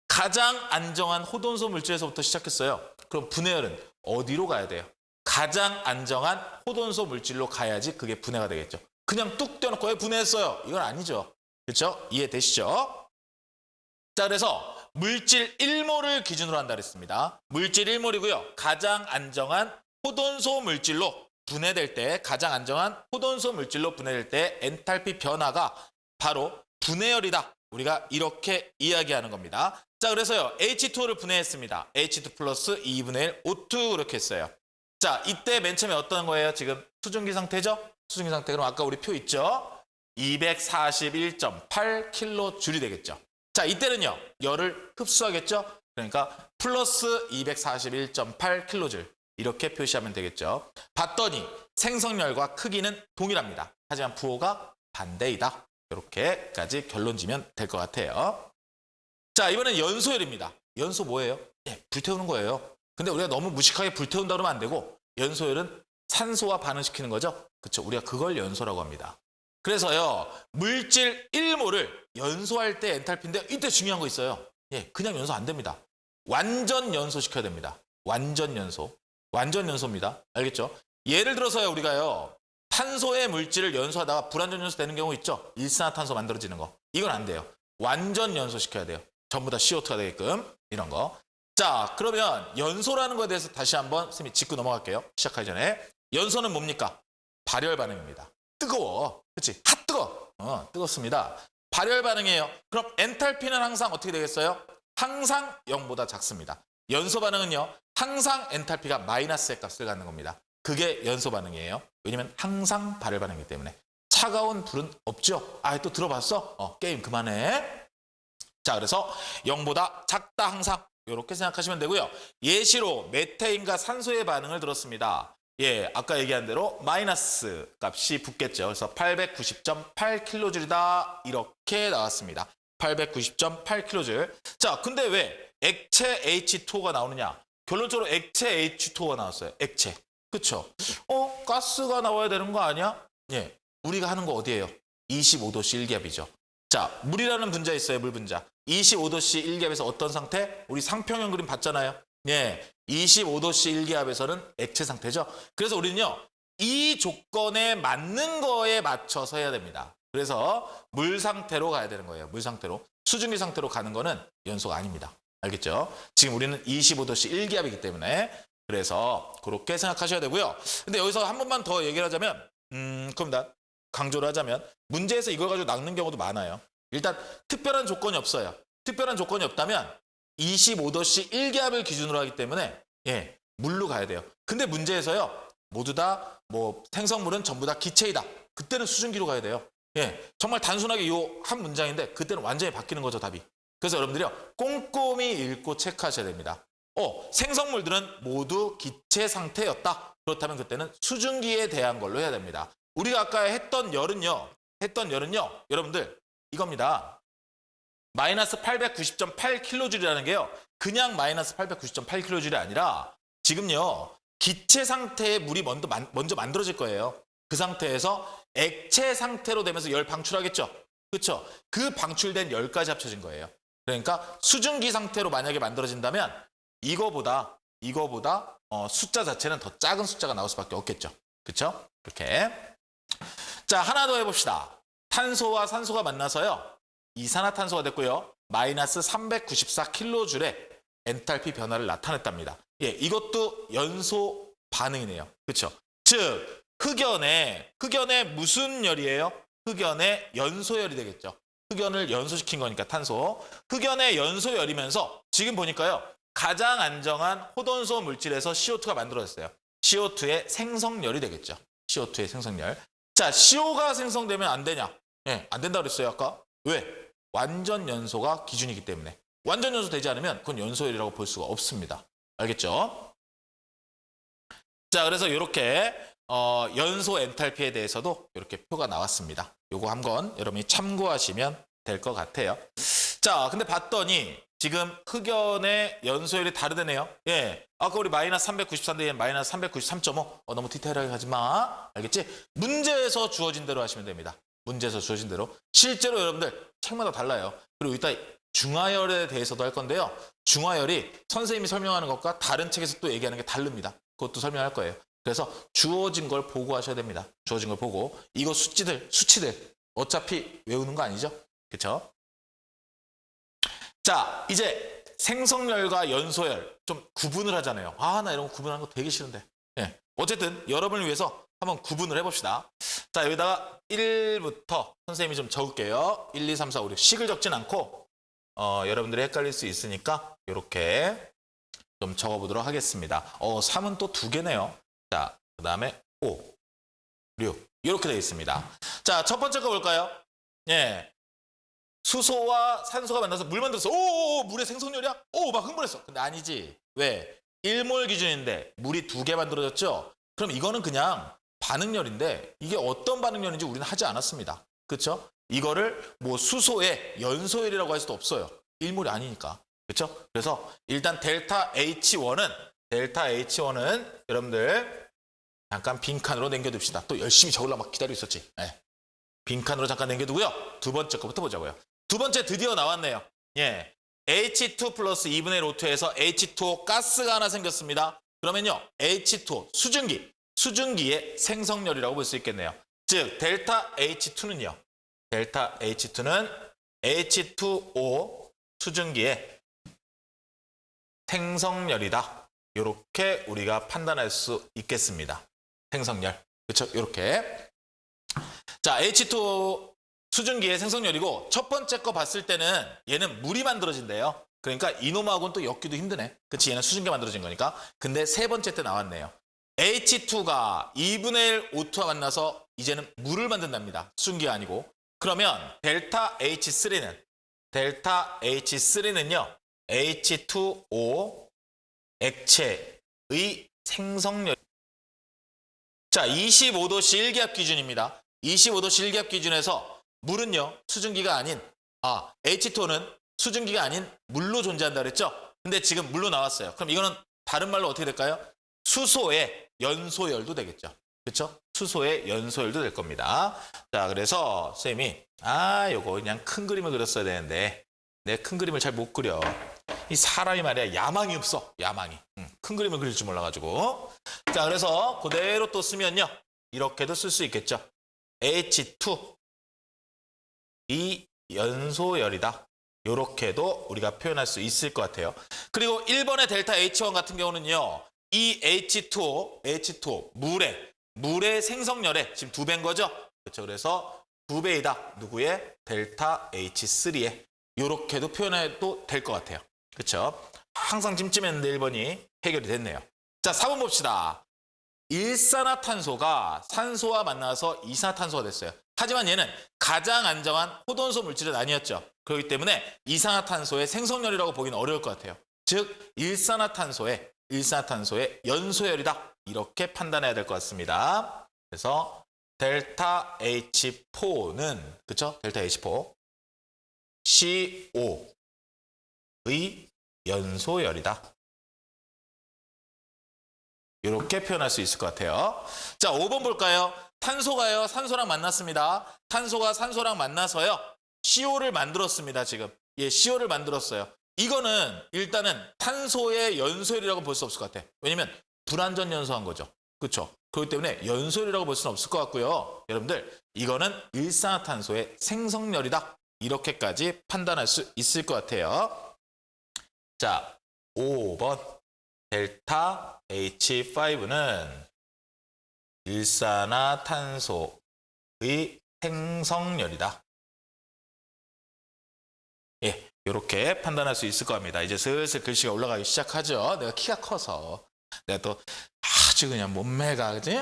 가장 안정한 호돈소 물질에서부터 시작했어요. 그럼 분해열은 어디로 가야 돼요? 가장 안정한 호돈소 물질로 가야지 그게 분해가 되겠죠. 그냥 뚝 떼어놓고 분해했어요. 이건 아니죠. 그렇죠? 이해되시죠? 자, 그래서 물질 1몰을 기준으로 한다 그랬습니다. 물질 1몰이고요. 가장 안정한 호돈소 물질로 분해될 때, 가장 안정한 호돈소 물질로 분해될 때 엔탈피 변화가 바로 분해열이다. 우리가 이렇게 이야기하는 겁니다. 자, 그래서요. H2O를 분해했습니다. H2 플러스 2분의 1 O2 그렇게 했어요. 자, 이때 맨 처음에 어떤 거예요? 지금 수증기 상태죠? 수증기 상태. 그럼 아까 우리 표 있죠? 241.8 킬로줄이 되겠죠. 자, 이때는요. 열을 흡수하겠죠? 그러니까 플러스 241.8 킬로줄. 이렇게 표시하면 되겠죠. 봤더니 생성열과 크기는 동일합니다. 하지만 부호가 반대이다. 이렇게까지 결론 지면 될 것 같아요. 자, 이번엔 연소열입니다. 연소 뭐예요? 불태우는 거예요. 근데 우리가 너무 무식하게 불태운다 그러면 안 되고 연소열은 산소와 반응시키는 거죠. 그렇죠? 우리가 그걸 연소라고 합니다. 그래서요. 물질 1몰을 연소할 때 엔탈피인데 이때 중요한 거 있어요. 그냥 연소 안 됩니다. 완전 연소시켜야 됩니다. 완전 연소. 완전 연소입니다. 알겠죠? 예를 들어서요. 우리가요. 탄소의 물질을 연소하다가 불완전 연소 되는 경우 있죠. 일산화탄소 만들어지는 거. 이건 안 돼요. 완전 연소시켜야 돼요. 전부 다 CO2가 되게끔 이런 거. 자, 그러면 연소라는 거에 대해서 다시 한번 선생님이 짚고 넘어갈게요. 시작하기 전에. 연소는 뭡니까? 발열 반응입니다. 뜨거워. 그렇지? 뜨거워. 뜨겁습니다. 발열 반응이에요. 그럼 엔탈피는 항상 어떻게 되겠어요? 항상 0보다 작습니다. 연소 반응은요. 항상 엔탈피가 마이너스의 값을 갖는 겁니다. 그게 연소 반응이에요. 왜냐면 항상 발열 반응이기 때문에. 차가운 불은 없죠? 아, 또 들어봤어? 게임 그만해. 자, 그래서 0보다 작다 항상. 이렇게 생각하시면 되고요. 예시로 메테인과 산소의 반응을 들었습니다. 예, 아까 얘기한 대로 마이너스 값이 붙겠죠. 그래서 890.8kJ이다. 이렇게 나왔습니다. 890.8kJ. 자, 근데 왜 액체 H2O가 나오느냐? 결론적으로 액체 H2O가 나왔어요. 액체. 그쵸? 가스가 나와야 되는 거 아니야? 예, 우리가 하는 거 어디예요? 25도씨 1기압이죠. 자, 물이라는 분자 있어요. 물 분자. 25도씨 1기압에서 어떤 상태? 우리 상평형 그림 봤잖아요. 예, 25도씨 1기압에서는 액체 상태죠. 그래서 우리는요, 이 조건에 맞는 거에 맞춰서 해야 됩니다. 그래서 물 상태로 가야 되는 거예요. 물 상태로. 수증기 상태로 가는 거는 연소가 아닙니다. 알겠죠? 지금 우리는 25도씨 1기압이기 때문에 그래서 그렇게 생각하셔야 되고요. 근데 여기서 한 번만 더 얘기를 하자면 그럼 나 강조를 하자면 문제에서 이걸 가지고 낚는 경우도 많아요. 일단 특별한 조건이 없어요. 특별한 조건이 없다면 25도씨 1기압을 기준으로 하기 때문에 예, 물로 가야 돼요. 근데 문제에서요. 모두 다 뭐 생성물은 전부 다 기체이다. 그때는 수증기로 가야 돼요. 예, 정말 단순하게 이 한 문장인데 그때는 완전히 바뀌는 거죠, 답이. 그래서 여러분들이요. 꼼꼼히 읽고 체크하셔야 됩니다. 생성물들은 모두 기체 상태였다. 그렇다면 그때는 수증기에 대한 걸로 해야 됩니다. 우리가 아까 했던 열은요. 여러분들 이겁니다. 마이너스 890.8kJ라는 게요. 그냥 마이너스 890.8kJ이 아니라 지금요. 기체 상태의 물이 먼저 만들어질 거예요. 그 상태에서 액체 상태로 되면서 열 방출하겠죠. 그렇죠? 그 방출된 열까지 합쳐진 거예요. 그러니까 수증기 상태로 만약에 만들어진다면 이거보다 숫자 자체는 더 작은 숫자가 나올 수밖에 없겠죠. 그렇죠? 이렇게. 자, 하나 더 해봅시다. 탄소와 산소가 만나서요. 이산화탄소가 됐고요. 마이너스 394kJ의 엔탈피 변화를 나타냈답니다. 예, 이것도 연소 반응이네요. 그렇죠? 즉, 흑연에 무슨 열이에요? 흑연의 연소열이 되겠죠. 흑연을 연소시킨 거니까 탄소. 흑연의 연소열이면서 지금 보니까요. 가장 안정한 호돈소 물질에서 CO2가 만들어졌어요. CO2의 생성열이 되겠죠. CO2의 생성열. 자, CO가 생성되면 안 되냐? 네, 안 된다고 그랬어요, 아까. 왜? 완전 연소가 기준이기 때문에. 완전 연소 되지 않으면 그건 연소열이라고 볼 수가 없습니다. 알겠죠? 자, 그래서 이렇게 연소 엔탈피에 대해서도 이렇게 표가 나왔습니다. 요거 한번 여러분이 참고하시면 될 것 같아요. 자, 근데 봤더니 지금 흑연의 연소율이 다르다네요. 예, 아까 우리 마이너스 394인데 마이너스 393.5. 너무 디테일하게 가지 마. 알겠지? 문제에서 주어진 대로 하시면 됩니다. 문제에서 주어진 대로. 실제로 여러분들 책마다 달라요. 그리고 이따 중화열에 대해서도 할 건데요. 중화열이 선생님이 설명하는 것과 다른 책에서 또 얘기하는 게 다릅니다. 그것도 설명할 거예요. 그래서 주어진 걸 보고 하셔야 됩니다. 주어진 걸 보고. 이거 수치들 어차피 외우는 거 아니죠? 그렇죠? 자, 이제 생성열과 연소열 좀 구분을 하잖아요. 나 이런 거 구분하는 거 되게 싫은데. 예. 어쨌든 여러분을 위해서 한번 구분을 해봅시다. 자, 여기다가 1부터 선생님이 좀 적을게요. 1, 2, 3, 4, 5, 6. 식을 적진 않고 여러분들이 헷갈릴 수 있으니까 이렇게 좀 적어보도록 하겠습니다. 3은 또 2개네요. 자, 그 다음에 5, 6 이렇게 되어 있습니다. 자, 첫 번째 거 볼까요? 예, 수소와 산소가 만나서 물 만들었어. 물의 생성열이야? 막 흥분했어. 근데 아니지. 왜? 1몰 기준인데 물이 2개 만들어졌죠? 그럼 이거는 그냥 반응열인데 이게 어떤 반응열인지 우리는 하지 않았습니다. 그렇죠? 이거를 뭐 수소의 연소열이라고 할 수도 없어요. 1몰이 아니니까. 그렇죠? 그래서 일단 델타 H1은 여러분들 잠깐 빈칸으로 남겨둡시다. 또 열심히 적으려고 막 기다리고 있었지. 네. 빈칸으로 잠깐 남겨두고요. 두 번째 거부터 보자고요. 두 번째 드디어 나왔네요. 예, H2 플러스 2분의 1 O2에서 H2O 가스가 하나 생겼습니다. 그러면요, H2O 수증기의 생성열이라고 볼 수 있겠네요. 즉 델타 H2는 H2O 수증기의 생성열이다. 이렇게 우리가 판단할 수 있겠습니다. 생성열. 그렇죠? 이렇게. 자, H2O 수증기의 생성열이고 첫 번째 거 봤을 때는 얘는 물이 만들어진대요. 그러니까 이놈하고는 또 엮기도 힘드네. 그치? 얘는 수증기가 만들어진 거니까. 근데 세 번째 때 나왔네요. H2가 2분의 1 O2와 만나서 이제는 물을 만든답니다. 수증기가 아니고. 그러면 델타 H3는 H2O 액체의 생성열. 자, 25도씨 일기압 기준입니다. 25도씨 일기압 기준에서 물은요, 수증기가 아닌, H2O는 수증기가 아닌 물로 존재한다 그랬죠? 근데 지금 물로 나왔어요. 그럼 이거는 다른 말로 어떻게 될까요? 수소의 연소열도 되겠죠. 그렇죠? 수소의 연소열도 될 겁니다. 자, 그래서 선생님이 요거 그냥 큰 그림을 그렸어야 되는데 내 큰 그림을 잘 못 그려. 이 사람이 말이야 야망이 없어. 야망이. 큰 그림을 그릴 줄 몰라가지고. 자, 그래서 그대로 또 쓰면요. 이렇게도 쓸 수 있겠죠. H2 이 연소열이다. 이렇게도 우리가 표현할 수 있을 것 같아요. 그리고 1번의 델타 H1 같은 경우는요. 이 H2O 물의 생성열에 지금 2배인 거죠. 그렇죠. 그래서 2배이다. 누구의? 델타 H3에. 이렇게도 표현해도 될 것 같아요. 그렇죠. 항상 찜찜했는데 1번이 해결이 됐네요. 자, 4번 봅시다. 일산화탄소가 산소와 만나서 이산화탄소가 됐어요. 하지만 얘는 가장 안정한 호돈소 물질은 아니었죠. 그렇기 때문에 이산화탄소의 생성열이라고 보기는 어려울 것 같아요. 즉 일산화탄소의 연소열이다. 이렇게 판단해야 될 것 같습니다. 그래서 델타 H4는 그렇죠? 델타 H4 CO의 연소열이다. 이렇게 표현할 수 있을 것 같아요. 자, 5번 볼까요? 탄소가요, 산소랑 만났습니다. 탄소가 산소랑 만나서요, CO를 만들었습니다, 지금. CO를 만들었어요. 이거는 일단은 탄소의 연소열이라고 볼 수 없을 것 같아. 왜냐면 불완전 연소한 거죠. 그렇죠? 그렇기 때문에 연소열이라고 볼 수는 없을 것 같고요. 여러분들, 이거는 일산화탄소의 생성열이다. 이렇게까지 판단할 수 있을 것 같아요. 자, 5번. 델타 H5는 일산화탄소의 생성열이다. 이렇게 판단할 수 있을 겁니다. 이제 슬슬 글씨가 올라가기 시작하죠. 내가 키가 커서. 내가 또 아주 그냥 몸매가, 그지?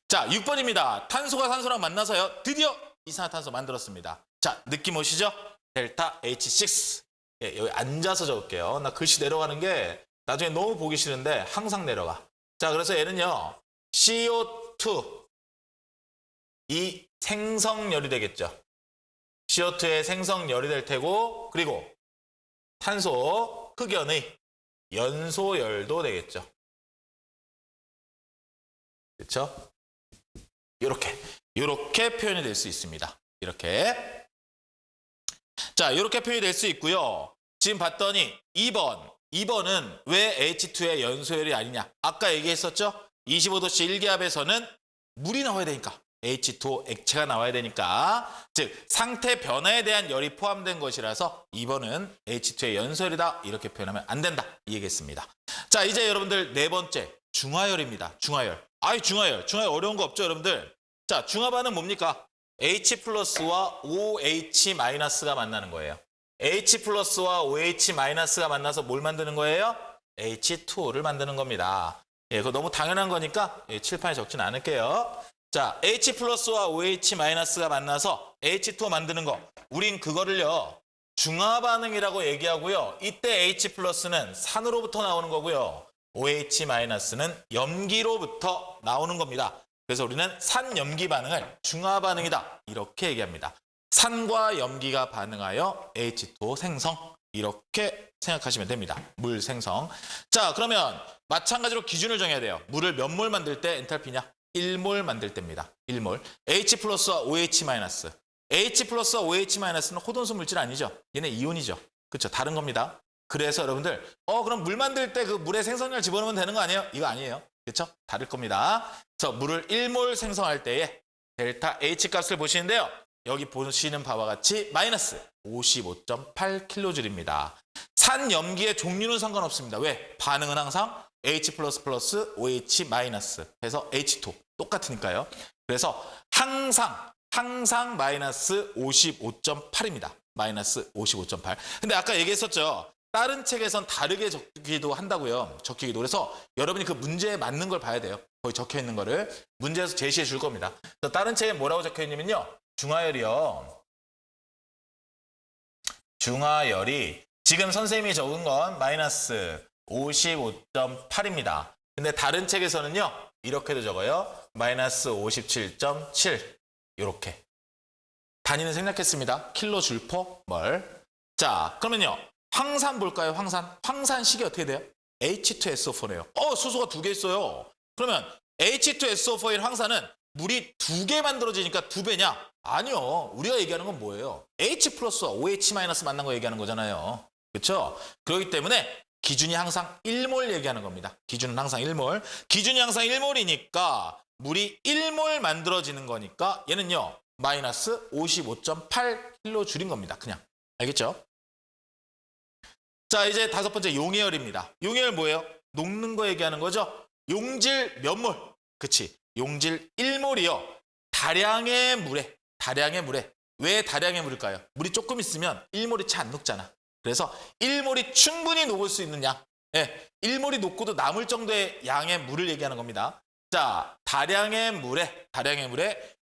자, 6번입니다. 탄소가 산소랑 만나서요. 드디어 이산화탄소 만들었습니다. 자, 느낌 오시죠? 델타 H6. 여기 앉아서 적을게요. 나 글씨 내려가는 게 나중에 너무 보기 싫은데 항상 내려가. 자, 그래서 얘는요. CO2 이 생성열이 되겠죠. CO2의 생성열이 될 테고, 그리고 탄소 흑연의 연소열도 되겠죠. 그렇죠? 이렇게 표현이 될 수 있습니다. 이렇게. 자, 이렇게 표현이 될 수 있고요. 지금 봤더니 2번은 왜 H2의 연소열이 아니냐? 아까 얘기했었죠? 25도씨 일기압에서는 물이 나와야 되니까. H2O 액체가 나와야 되니까. 즉, 상태 변화에 대한 열이 포함된 것이라서 2번은 H2의 연소열이다. 이렇게 표현하면 안 된다. 이 얘기했습니다. 자, 이제 여러분들 네 번째. 중화열입니다. 중화열. 중화열 어려운 거 없죠, 여러분들? 자, 중화반은 뭡니까? H 플러스와 OH 마이너스가 만나는 거예요. H 플러스와 OH 마이너스가 만나서 뭘 만드는 거예요? H2O를 만드는 겁니다. 그거 너무 당연한 거니까 칠판에 적진 않을게요. 자, H 플러스와 OH 마이너스가 만나서 H2O 만드는 거. 우린 그거를요, 중화 반응이라고 얘기하고요. 이때 H 플러스는 산으로부터 나오는 거고요. OH 마이너스는 염기로부터 나오는 겁니다. 그래서 우리는 산염기 반응을 중화 반응이다. 이렇게 얘기합니다. 산과 염기가 반응하여 H2O 생성. 이렇게 생각하시면 됩니다. 물 생성. 자, 그러면 마찬가지로 기준을 정해야 돼요. 물을 몇 몰 만들 때 엔탈피냐? 1몰 만들 때입니다. 1몰. H 플러스와 OH 마이너스. H 플러스와 OH 마이너스는 호돈수 물질 아니죠? 얘네 이온이죠. 그렇죠? 다른 겁니다. 그래서 여러분들, 그럼 물 만들 때 그 물의 생성량을 집어넣으면 되는 거 아니에요? 이거 아니에요. 그렇죠? 다를 겁니다. 그래서 물을 1몰 생성할 때에 델타 H 값을 보시는데요. 여기 보시는 바와 같이 마이너스 55.8kJ입니다. 산염기의 종류는 상관없습니다. 왜? 반응은 항상 H 플러스 플러스 OH 마이너스 해서 H2 똑같으니까요. 그래서 항상 항상 마이너스 55.8입니다. 마이너스 55.8. 근데 아까 얘기했었죠. 다른 책에선 다르게 적기도 한다고요. 적히기도. 그래서 여러분이 그 문제에 맞는 걸 봐야 돼요. 거기 적혀 있는 거를 문제에서 제시해 줄 겁니다. 그래서 다른 책에 뭐라고 적혀 있냐면요. 중하열이요. 중하열이 지금 선생님이 적은 건 마이너스 55.8입니다. 근데 다른 책에서는요. 이렇게도 적어요. 마이너스 57.7 이렇게. 단위는 생략했습니다. 킬로, 줄, 포, 멀. 자, 그러면요. 황산 볼까요? 황산. 황산식이 어떻게 돼요? H2SO4네요. 수소가 2개 있어요. 그러면 H2SO4인 황산은 물이 2개 만들어지니까 2배냐? 아니요. 우리가 얘기하는 건 뭐예요? H 플러스와 OH 마이너스 만난 거 얘기하는 거잖아요. 그렇죠? 그렇기 때문에 기준이 항상 1몰 얘기하는 겁니다. 기준은 항상 1몰. 기준이 항상 1몰이니까 물이 1몰 만들어지는 거니까 얘는요. 마이너스 55.8kJ인 겁니다. 그냥. 알겠죠? 자, 이제 5번째 용해열입니다. 용해열 뭐예요? 녹는 거 얘기하는 거죠? 용질 몇 몰? 그치. 용질 1몰이요. 다량의 물에. 왜 다량의 물일까요? 물이 조금 있으면 1몰이 채 안 녹잖아. 그래서 1몰이 충분히 녹을 수 있는 양. 예, 1몰이 녹고도 남을 정도의 양의 물을 얘기하는 겁니다. 자, 다량의 물에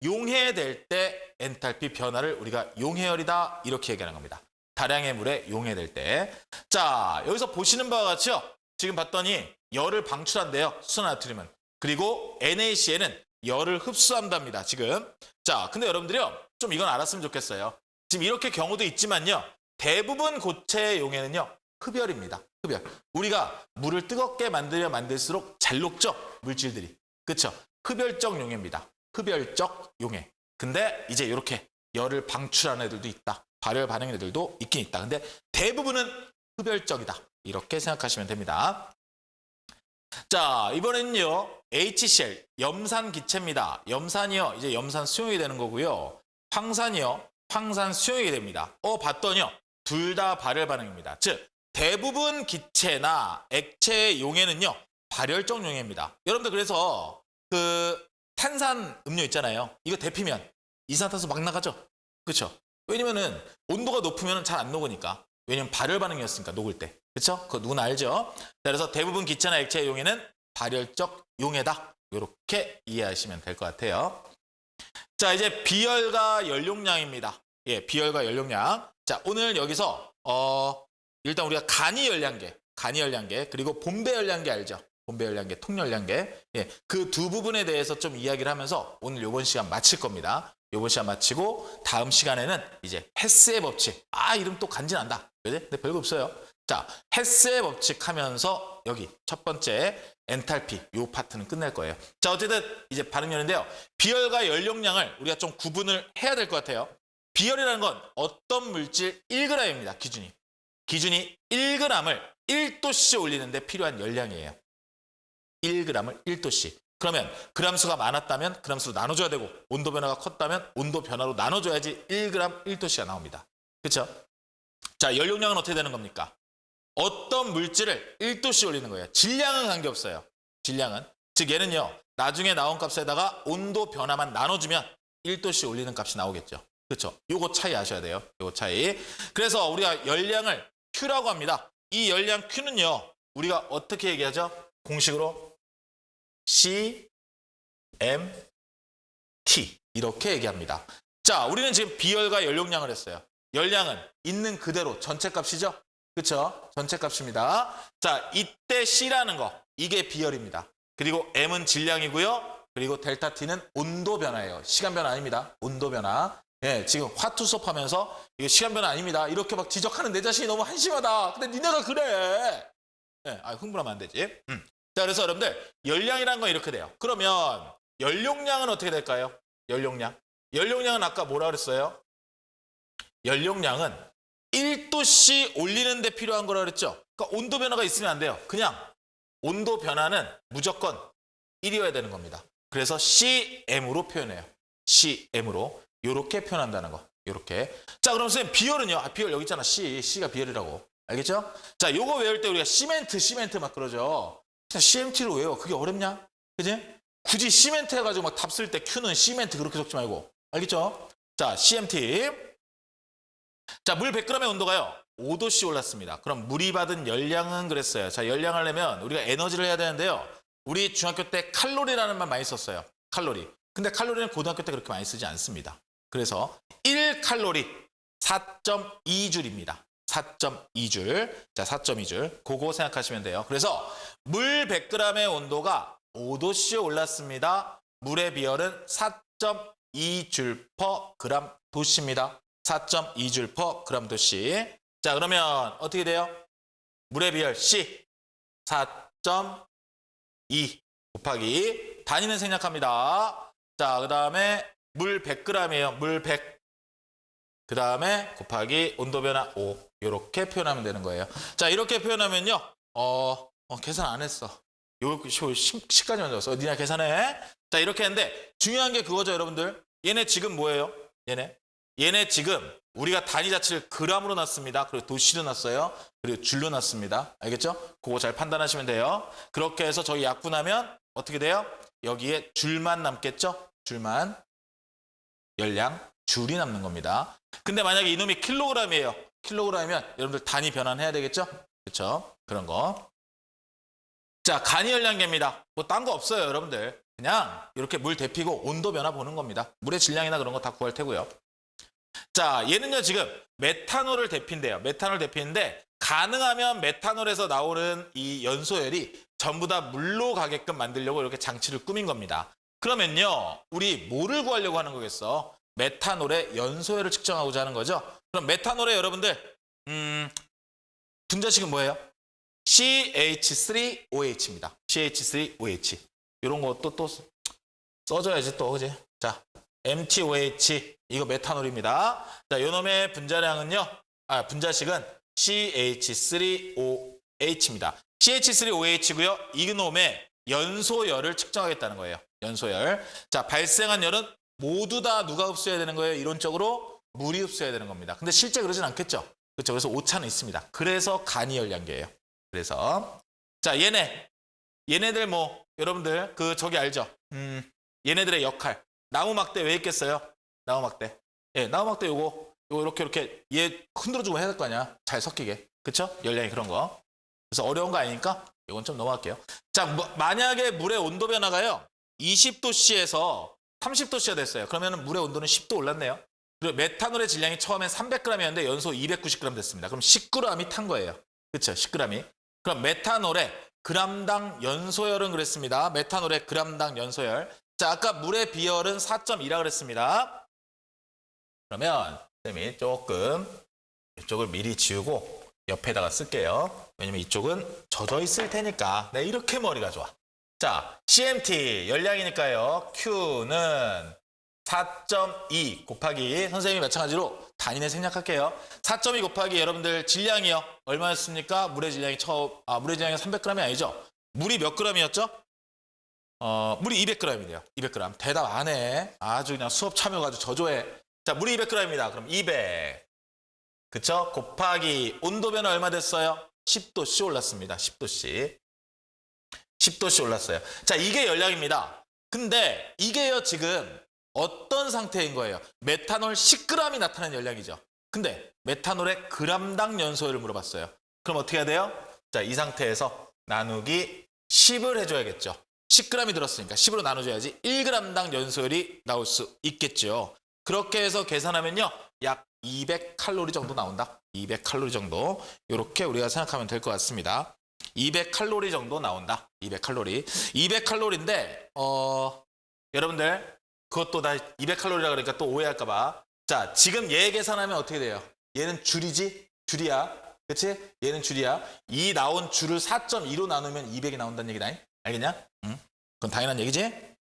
용해될 때 엔탈피 변화를 우리가 용해열이다 이렇게 얘기하는 겁니다. 다량의 물에 용해될 때. 자, 여기서 보시는 바와 같이요. 지금 봤더니 열을 방출한대요. 수소나트륨은. 그리고 NaCl은 열을 흡수한답니다. 지금. 자, 근데 여러분들이요. 좀 이건 알았으면 좋겠어요. 지금 이렇게 경우도 있지만요. 대부분 고체의 용해는요. 흡열입니다. 흡열. 우리가 물을 뜨겁게 만들면 만들수록 잘 녹죠. 물질들이. 그렇죠? 흡열적 용해입니다. 흡열적 용해. 근데 이제 이렇게 열을 방출하는 애들도 있다. 발열 반응인 애들도 있긴 있다. 근데 대부분은 흡열적이다. 이렇게 생각하시면 됩니다. 자, 이번에는요. HCl, 염산 기체입니다. 염산이요. 이제 염산 수용이 되는 거고요. 황산이요. 황산 수용이 됩니다. 봤더니요. 둘 다 발열 반응입니다. 즉, 대부분 기체나 액체의 용해는요. 발열적 용해입니다. 여러분들 그래서 그 탄산 음료 있잖아요. 이거 데피면 이산화탄소 막 나가죠. 그렇죠? 왜냐면은 온도가 높으면 잘 안 녹으니까. 왜냐면 발열 반응이었으니까 녹을 때. 그렇죠? 그거 누구나 알죠? 그래서 대부분 기체나 액체의 용해는 발열적 용해다. 이렇게 이해하시면 될 것 같아요. 자, 이제 비열과 연료량입니다. 예, 비열과 연료량. 자, 오늘 여기서 일단 우리가 간이 열량계, 그리고 봄배 열량계 알죠? 봄배 열량계, 통열량계. 예, 그 두 부분에 대해서 좀 이야기를 하면서 오늘 요번 시간 마칠 겁니다. 요번 시간 마치고 다음 시간에는 이제 헤스의 법칙. 이름 또 간지난다. 그지? 근데 별거 없어요. 자, 헤스의 법칙 하면서 여기 첫 번째 엔탈피 요 파트는 끝낼 거예요. 자, 어쨌든 이제 발음열인데요. 비열과 연료량을 우리가 좀 구분을 해야 될 것 같아요. 비열이라는 건 어떤 물질 1g입니다. 기준이 1g을 1도씨 올리는데 필요한 열량이에요. 1g을 1도씨. 그러면 그람수가 많았다면 그람수로 나눠줘야 되고 온도 변화가 컸다면 온도 변화로 나눠줘야지 1g 1도씨가 나옵니다. 그렇죠? 자, 연료량은 어떻게 되는 겁니까? 어떤 물질을 1도씨 올리는 거예요. 질량은 관계없어요. 질량은. 즉 얘는요. 나중에 나온 값에다가 온도 변화만 나눠주면 1도씨 올리는 값이 나오겠죠. 그렇죠? 요거 차이 아셔야 돼요. 요거 차이. 그래서 우리가 열량을 Q라고 합니다. 이 열량 Q는요. 우리가 어떻게 얘기하죠? 공식으로 CMT 이렇게 얘기합니다. 자, 우리는 지금 비열과 연료량을 했어요. 열량은 있는 그대로 전체 값이죠? 그렇죠? 전체 값입니다. 자, 이때 C라는 거 이게 비열입니다. 그리고 M은 질량이고요. 그리고 델타 T는 온도 변화예요. 시간 변화 아닙니다. 온도 변화. 예, 지금 화투 수업하면서 이게 시간 변화 아닙니다. 이렇게 막 지적하는 내 자신이 너무 한심하다. 근데 니네가 그래. 예, 흥분하면 안 되지. 자, 그래서 여러분들 열량이라는 건 이렇게 돼요. 그러면 연료량은 어떻게 될까요? 연료량은 아까 뭐라 그랬어요? 연료량은 1도씨 올리는 데 필요한 거라 그랬죠? 그러니까 온도 변화가 있으면 안 돼요. 그냥 온도 변화는 무조건 1이어야 되는 겁니다. 그래서 CM으로 표현해요. CM으로. 이렇게 표현한다는 거. 이렇게. 자, 그럼 선생님 비열은요? 비열 여기 있잖아. C가 비열이라고. 알겠죠? 자, 요거 외울 때 우리가 시멘트 막 그러죠. 그냥 CMT로 외워. 그게 어렵냐? 그지? 굳이 시멘트 해가지고 막 답 쓸 때 Q는 시멘트 그렇게 적지 말고 알겠죠? 자, CMT. 자, 물 100g의 온도가요. 5도씨 올랐습니다. 그럼 물이 받은 열량은 그랬어요. 자, 열량 하려면 우리가 에너지를 해야 되는데요. 우리 중학교 때 칼로리라는 말 많이 썼어요. 칼로리. 근데 칼로리는 고등학교 때 그렇게 많이 쓰지 않습니다. 그래서 1칼로리 4.2줄입니다. 4.2줄. 자, 4.2줄. 그거 생각하시면 돼요. 그래서 물 100g의 온도가 5도씨 올랐습니다. 물의 비열은 4.2줄 퍼 그램 도씨입니다. 4.2줄 퍼 그램 도씨. 자, 그러면 어떻게 돼요? 물의 비열 C 4.2 곱하기 단위는 생략합니다. 자, 그 다음에 물 100g이에요. 물 100. 그 다음에 곱하기 온도 변화 5. 이렇게 표현하면 되는 거예요. 자, 이렇게 표현하면요. 계산 안 했어. 요 10까지 만들었어. 니나 계산해. 자, 이렇게 했는데 중요한 게 그거죠, 여러분들. 얘네 지금 뭐예요? 얘네 지금 우리가 단위 자체를 그램으로 놨습니다. 그리고 도시로 놨어요. 그리고 줄로 놨습니다. 알겠죠? 그거 잘 판단하시면 돼요. 그렇게 해서 저희 약분하면 어떻게 돼요? 여기에 줄만 남겠죠? 줄만. 열량, 줄이 남는 겁니다. 근데 만약에 이놈이 킬로그램이에요. 킬로그램이면 여러분들 단위 변환해야 되겠죠? 그렇죠? 그런 거. 자, 간이 열량계입니다. 뭐 딴 거 없어요, 여러분들. 그냥 이렇게 물 데피고 온도 변화 보는 겁니다. 물의 질량이나 그런 거 다 구할 테고요. 자, 얘는요 지금 메탄올을 데핀대요. 메탄올 데피는데 가능하면 메탄올에서 나오는 이 연소열이 전부 다 물로 가게끔 만들려고 이렇게 장치를 꾸민 겁니다. 그러면요, 우리 뭐를 구하려고 하는 거겠어? 메탄올의 연소열을 측정하고자 하는 거죠. 그럼 메탄올의 여러분들 분자식은 뭐예요? CH3OH입니다. CH3OH. 이런 것도 또 써줘야지 또, 그지? 자, MTOH. 이거 메탄올입니다. 자, 요놈의 분자량은요, 분자식은 CH3OH입니다. CH3OH고요. 이놈의 연소열을 측정하겠다는 거예요. 연소열. 자, 발생한 열은 모두 다 누가 흡수해야 되는 거예요? 이론적으로 물이 흡수해야 되는 겁니다. 근데 실제 그러진 않겠죠? 그렇죠? 그래서 오차는 있습니다. 그래서 간이 열량계예요. 그래서 자, 얘네들 뭐 여러분들 저기 알죠? 얘네들의 역할. 나무 막대 왜 있겠어요? 나무 막대. 예, 나무 막대 요거 이렇게 얘 흔들어주고 해야 될 거 아니야? 잘 섞이게. 그쵸? 열량이 그런 거. 그래서 어려운 거 아니니까 이건 좀 넘어갈게요. 자, 만약에 물의 온도 변화가요 20도씨에서 30도씨가 됐어요. 그러면 물의 온도는 10도 올랐네요. 그리고 메탄올의 질량이 처음엔 300g이었는데 연소 290g 됐습니다. 그럼 10g이 탄 거예요. 그렇죠? 10g이. 그럼 메탄올의 g당 연소열은 그랬습니다. 메탄올의 g당 연소열. 자, 아까 물의 비열은 4.2라 그랬습니다. 그러면 쌤이 조금 이쪽을 미리 지우고 옆에다가 쓸게요. 왜냐면 이쪽은 젖어 있을 테니까. 네, 이렇게 머리가 좋아. 자, CMT 열량이니까요. Q는 4.2 곱하기 선생님이 마찬가지로 단위는 생략할게요. 4.2 곱하기 여러분들 질량이요. 얼마였습니까? 물의 질량이 물의 질량이 300g이 아니죠. 물이 몇 g이었죠? 물이 200g이래요. 200g. 대답 안 해. 아주 그냥 수업 참여가 아주 저조해. 자, 물이 200g입니다. 그럼 200. 그쵸? 곱하기 온도 변화 얼마 됐어요? 10도씨 올랐습니다. 10도씨. 10도씨 올랐어요. 자, 이게 열량입니다. 근데 이게요, 지금 어떤 상태인 거예요? 메탄올 10g이 나타낸 열량이죠. 근데 메탄올의 g당 연소율을 물어봤어요. 그럼 어떻게 해야 돼요? 자, 이 상태에서 나누기 10을 해줘야겠죠. 10g이 들었으니까 10으로 나눠줘야지 1g당 연소율이 나올 수 있겠죠. 그렇게 해서 계산하면요, 약 200칼로리 정도 나온다. 200칼로리 정도. 이렇게 우리가 생각하면 될 것 같습니다. 200칼로리 정도 나온다. 200칼로리. 200칼로리인데 여러분들 그것도 다 200칼로리라 그러니까 또 오해할까 봐. 자, 지금 얘 계산하면 어떻게 돼요? 얘는 줄이지? 줄이야. 그치? 얘는 줄이야. 이 나온 줄을 4.2로 나누면 200이 나온다는 얘기다. 알겠냐? 응? 그건 당연한 얘기지?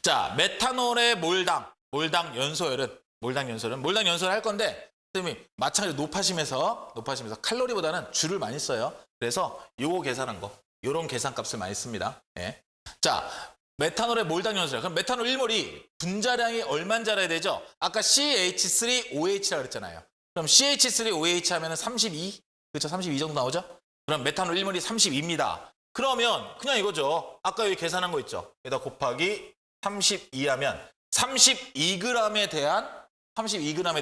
자, 메탄올의 몰당 연소열은 몰당 연소를 할 건데 선생님이 마찬가지로 높아지면서 칼로리보다는 줄을 많이 써요. 그래서 요거 계산한 거, 요런 계산값을 많이 씁니다. 예. 자, 메탄올의 몰당 연소열. 그럼 메탄올 1몰이 분자량이 얼마인 줄 알아야 되죠? 아까 CH3OH라 그랬잖아요. 그럼 CH3OH 하면은 32, 그렇죠? 32 정도 나오죠? 그럼 메탄올 1몰이 32입니다. 그러면 그냥 이거죠. 아까 여기 계산한 거 있죠? 여기다 곱하기 32 하면 32g에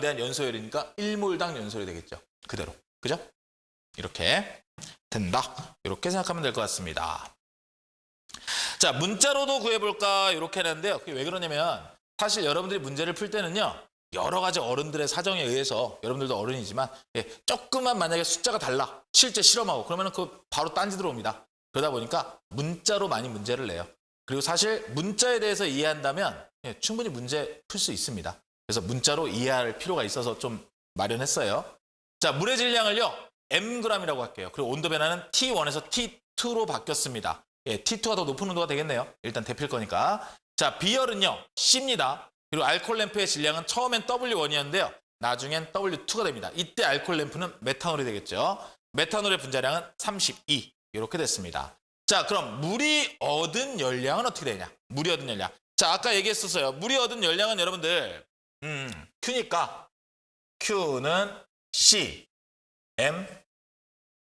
대한 연소율이니까 1몰당 연소율이 되겠죠. 그대로. 그죠? 이렇게 된다. 이렇게 생각하면 될 것 같습니다. 자, 문자로도 구해볼까? 이렇게 하는데요. 그게 왜 그러냐면 사실 여러분들이 문제를 풀 때는요. 여러 가지 어른들의 사정에 의해서 여러분들도 어른이지만 조금만 만약에 숫자가 달라. 실제 실험하고 그러면 그 바로 딴지 들어옵니다. 그러다 보니까 문자로 많이 문제를 내요. 그리고 사실 문자에 대해서 이해한다면 충분히 문제 풀 수 있습니다. 그래서 문자로 이해할 필요가 있어서 좀 마련했어요. 자, 물의 질량을요. mg이라고 할게요. 그리고 온도 변화는 T1에서 T2로 바뀌었습니다. T2가 더 높은 온도가 되겠네요. 일단 대필 거니까. 자, 비열은요. C입니다. 그리고 알코올 램프의 질량은 처음엔 W1이었는데요. 나중엔 W2가 됩니다. 이때 알코올 램프는 메탄올이 되겠죠. 메탄올의 분자량은 32. 이렇게 됐습니다. 자, 그럼 물이 얻은 열량은 어떻게 되냐? 물이 얻은 열량. 자, 아까 얘기했었어요. 물이 얻은 열량은 여러분들 Q니까 Q는 C, M,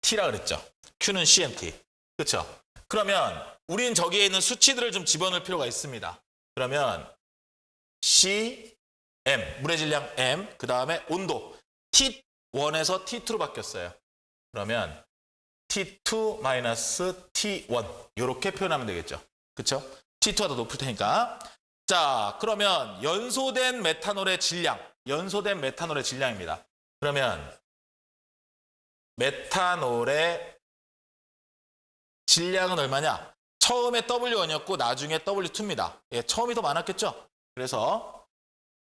T라 그랬죠. Q는 CMT. 그렇죠? 그러면 우린 저기에 있는 수치들을 좀 집어넣을 필요가 있습니다. 그러면 C, M, 물의 질량 M, 그 다음에 온도 T1에서 T2로 바뀌었어요. 그러면 T2 마이너스 T1 이렇게 표현하면 되겠죠. 그렇죠? T2가 더 높을 테니까. 자, 그러면 연소된 메탄올의 질량입니다. 그러면 메탄올의 질량은 얼마냐? 처음에 W1이었고 나중에 W2입니다. 처음이 더 많았겠죠? 그래서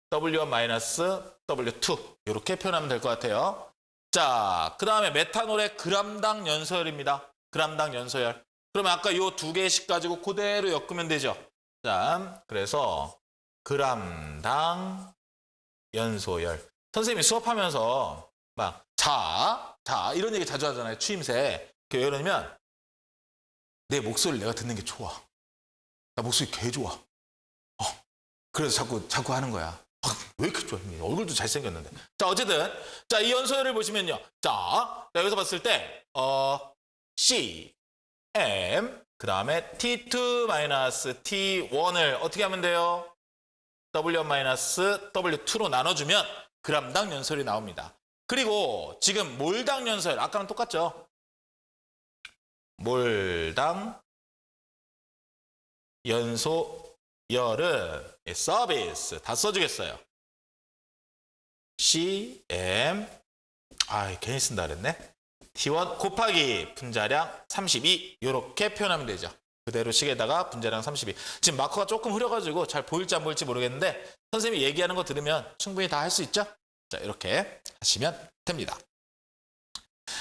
W1 마이너스 W2 이렇게 표현하면 될 것 같아요. 자, 그 다음에 메탄올의 그람당 연소율입니다. 그람당 연소율. 그러면 아까 이 두 개씩 가지고 그대로 엮으면 되죠. 자, 그래서 그람당 연소율. 선생님이 수업하면서 막 자 이런 얘기 자주 하잖아요. 추임새. 왜 그러냐면 내 목소리를 내가 듣는 게 좋아. 나 목소리 개 좋아. 그래서 자꾸 하는 거야. 왜 이렇게 좋아? 얼굴도 잘생겼는데. 자, 어쨌든 자, 이 연소율을 보시면요. 자, 여기서 봤을 때 C, M, 그 다음에 T2 마이너스 T1을 어떻게 하면 돼요? W1 마이너스 W2로 나눠주면 그람당 연소율이 나옵니다. 그리고 지금 몰당 연소율, 아까랑 똑같죠? 몰당 연소율은 서비스 다 써주겠어요. C, M, 괜히 쓴다 그랬네. T1 곱하기 분자량 32 이렇게 표현하면 되죠. 그대로 식에다가 분자량 32. 지금 마커가 조금 흐려가지고 잘 보일지 안 보일지 모르겠는데 선생님이 얘기하는 거 들으면 충분히 다 할 수 있죠? 자, 이렇게 하시면 됩니다.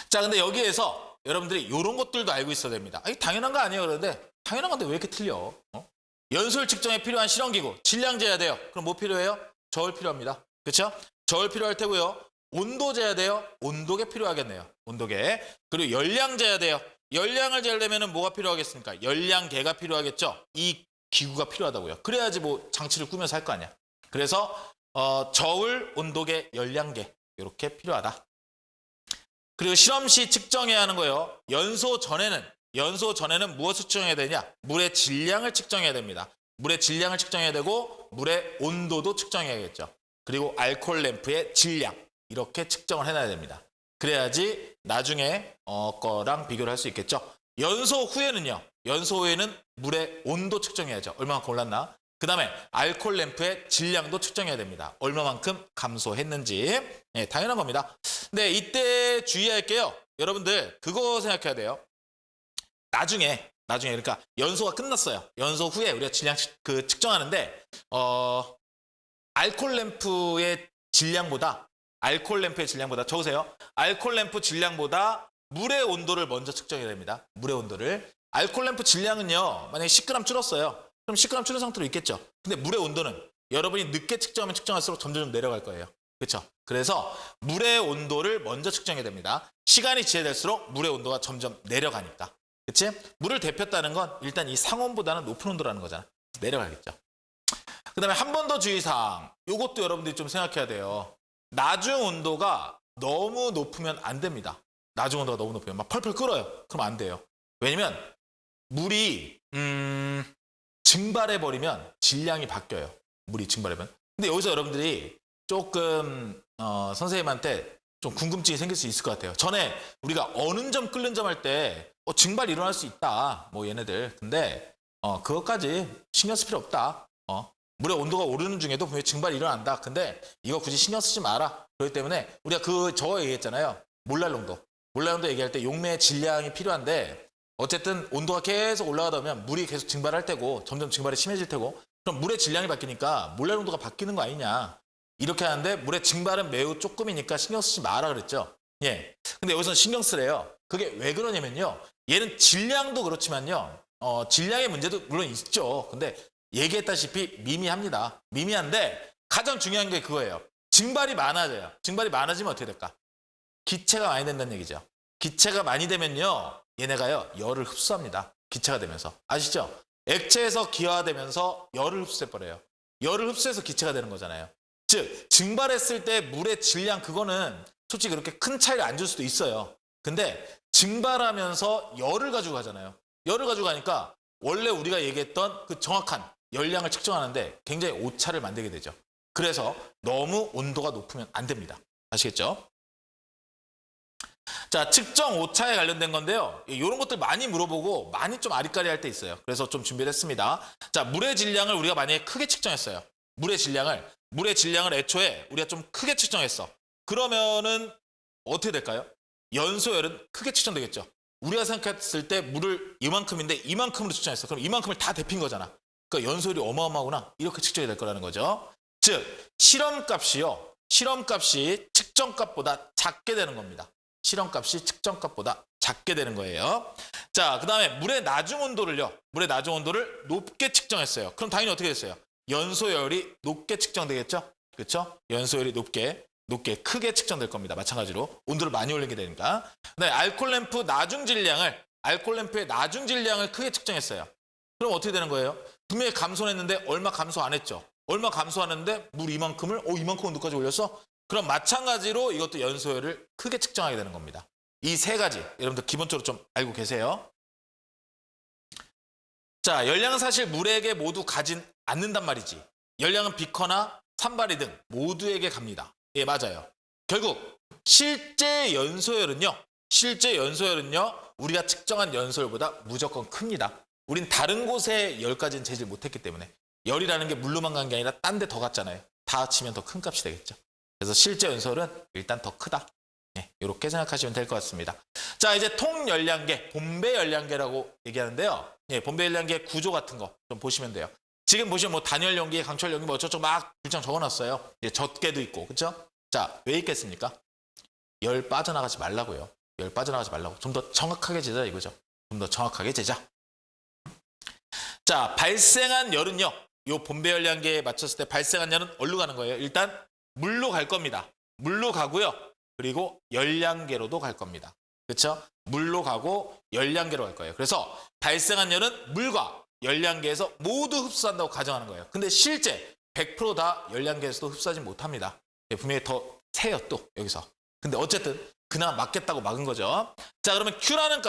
자, 근데 여기에서 여러분들이 이런 것들도 알고 있어야 됩니다. 당연한 거 아니에요. 그런데 당연한 건데 왜 이렇게 틀려? 연소율 측정에 필요한 실험기구, 질량 재야 돼요. 그럼 뭐 필요해요? 저울 필요합니다. 그렇죠? 저울 필요할 테고요. 온도 재야 돼요. 온도계 필요하겠네요. 온도계. 그리고 열량 재야 돼요. 열량을 재려면 뭐가 필요하겠습니까? 열량계가 필요하겠죠. 이 기구가 필요하다고요. 그래야지 뭐 장치를 꾸며서 할 거 아니야. 그래서 저울, 온도계, 열량계 이렇게 필요하다. 그리고 실험 시 측정해야 하는 거예요. 연소 전에는 무엇을 측정해야 되냐? 물의 질량을 측정해야 됩니다. 물의 질량을 측정해야 되고 물의 온도도 측정해야겠죠. 그리고 알코올 램프의 질량 이렇게 측정을 해놔야 됩니다. 그래야지 나중에 거랑 비교를 할 수 있겠죠. 연소 후에는 물의 온도 측정해야죠. 얼마만큼 올랐나? 그 다음에 알코올 램프의 질량도 측정해야 됩니다. 얼마만큼 감소했는지. 당연한 겁니다. 근데 이때 주의할 게요. 여러분들 그거 생각해야 돼요. 나중에 그러니까 연소가 끝났어요. 연소 후에 우리가 질량 측정하는데 알코올 램프의 질량보다 적으세요. 알코올 램프 질량보다 물의 온도를 먼저 측정해야 됩니다. 물의 온도를. 알코올 램프 질량은요. 만약에 10g 줄었어요. 그럼 10g 줄은 상태로 있겠죠. 근데 물의 온도는 여러분이 늦게 측정하면 측정할수록 점점 내려갈 거예요. 그렇죠? 그래서 물의 온도를 먼저 측정해야 됩니다. 시간이 지체될수록 물의 온도가 점점 내려가니까. 그치? 물을 데폈다는 건 일단 이 상온보다는 높은 온도라는 거잖아. 내려가겠죠. 그 다음에 한 번 더 주의사항. 이것도 여러분들이 좀 생각해야 돼요. 나중 온도가 너무 높으면 안 됩니다. 나중 온도가 너무 높으면 막 펄펄 끓어요. 그럼 안 돼요. 왜냐면 물이 증발해버리면 질량이 바뀌어요. 물이 증발하면. 근데 여기서 여러분들이 조금 선생님한테 좀 궁금증이 생길 수 있을 것 같아요. 전에 우리가 어느 점 끓는 점 할 때 증발이 일어날 수 있다. 뭐 얘네들. 근데 그것까지 신경 쓸 필요 없다. 물의 온도가 오르는 중에도 분명히 증발이 일어난다. 근데 이거 굳이 신경 쓰지 마라. 그렇기 때문에 우리가 저거 얘기했잖아요. 몰랄농도. 몰랄농도 얘기할 때 용매의 질량이 필요한데 어쨌든 온도가 계속 올라가다 보면 물이 계속 증발할 테고 점점 증발이 심해질 테고 그럼 물의 질량이 바뀌니까 몰랄농도가 바뀌는 거 아니냐. 이렇게 하는데 물의 증발은 매우 조금이니까 신경 쓰지 마라 그랬죠. 예. 근데 여기서 신경 쓰래요. 그게 왜 그러냐면요. 얘는 질량도 그렇지만요. 질량의 문제도 물론 있죠. 근데 얘기했다시피 미미합니다. 미미한데 가장 중요한 게 그거예요. 증발이 많아져요. 증발이 많아지면 어떻게 될까? 기체가 많이 된다는 얘기죠. 기체가 많이 되면요. 얘네가요. 열을 흡수합니다. 기체가 되면서. 아시죠? 액체에서 기화되면서 열을 흡수해버려요. 열을 흡수해서 기체가 되는 거잖아요. 즉 증발했을 때 물의 질량 그거는 솔직히 그렇게 큰 차이를 안 줄 수도 있어요. 근데 증발하면서 열을 가지고 가잖아요. 열을 가지고 가니까 원래 우리가 얘기했던 그 정확한 열량을 측정하는데 굉장히 오차를 만들게 되죠. 그래서 너무 온도가 높으면 안 됩니다. 아시겠죠? 자, 측정 오차에 관련된 건데요. 이런 것들 많이 물어보고 많이 좀 아리까리할 때 있어요. 그래서 좀 준비를 했습니다. 자, 물의 질량을 우리가 만약에 크게 측정했어요. 물의 질량을 애초에 우리가 좀 크게 측정했어. 그러면은 어떻게 될까요? 연소열은 크게 측정되겠죠. 우리가 생각했을 때 물을 이만큼인데 이만큼으로 측정했어. 그럼 이만큼을 다 데핀 거잖아. 그러니까 연소열이 어마어마하구나. 이렇게 측정이 될 거라는 거죠. 즉 실험값이 측정값보다 작게 되는 겁니다. 실험값이 측정값보다 작게 되는 거예요. 자, 그 다음에 물의 나중 온도를 높게 측정했어요. 그럼 당연히 어떻게 됐어요? 연소열이 높게 측정되겠죠? 그렇죠? 연소열이 높게 크게 측정될 겁니다. 마찬가지로 온도를 많이 올리게 되니까. 네, 알코올램프의 나중 질량을 크게 측정했어요. 그럼 어떻게 되는 거예요? 분명히 감소했는데 얼마 감소 안 했죠? 얼마 감소하는데 물 이만큼을 이만큼 온도까지 올렸어? 그럼 마찬가지로 이것도 연소열을 크게 측정하게 되는 겁니다. 이 세 가지 여러분들 기본적으로 좀 알고 계세요. 자, 열량은 사실 물에게 모두 가진 않는단 말이지. 열량은 비커나 산발이 등 모두에게 갑니다. 예, 맞아요. 결국 실제 연소열은요. 우리가 측정한 연소열보다 무조건 큽니다. 우린 다른 곳에 열까지는 재질 못했기 때문에 열이라는 게 물로만 간 게 아니라 딴 데 더 갔잖아요. 다 합치면 더 큰 값이 되겠죠. 그래서 실제 연소열은 일단 더 크다. 네, 이렇게 생각하시면 될 것 같습니다. 자, 이제 통열량계, 봄배 열량계라고 얘기하는데요. 예, 봄배 열량계 구조 같은 거 좀 보시면 돼요. 지금 보시면 뭐 단열연기, 강철연기 뭐 어쩌고 막 불장 적어놨어요. 예, 젖게도 있고, 그렇죠? 자, 왜 있겠습니까? 열 빠져나가지 말라고요. 좀 더 정확하게 재자 이거죠. 좀 더 정확하게 재자. 자, 발생한 열은요. 요 봄배 열량계에 맞췄을 때 발생한 열은 어디로 가는 거예요? 일단 물로 갈 겁니다. 물로 가고요. 그리고 열량계로도 갈 겁니다. 그렇죠? 물로 가고 열량계로 갈 거예요. 그래서 발생한 열은 물과 열량계에서 모두 흡수한다고 가정하는 거예요. 근데 실제 100% 다 열량계에서도 흡수하지 못합니다. 분명히 더 세요 또 여기서. 근데 어쨌든 그나마 막겠다고 막은 거죠. 자, 그러면 Q라는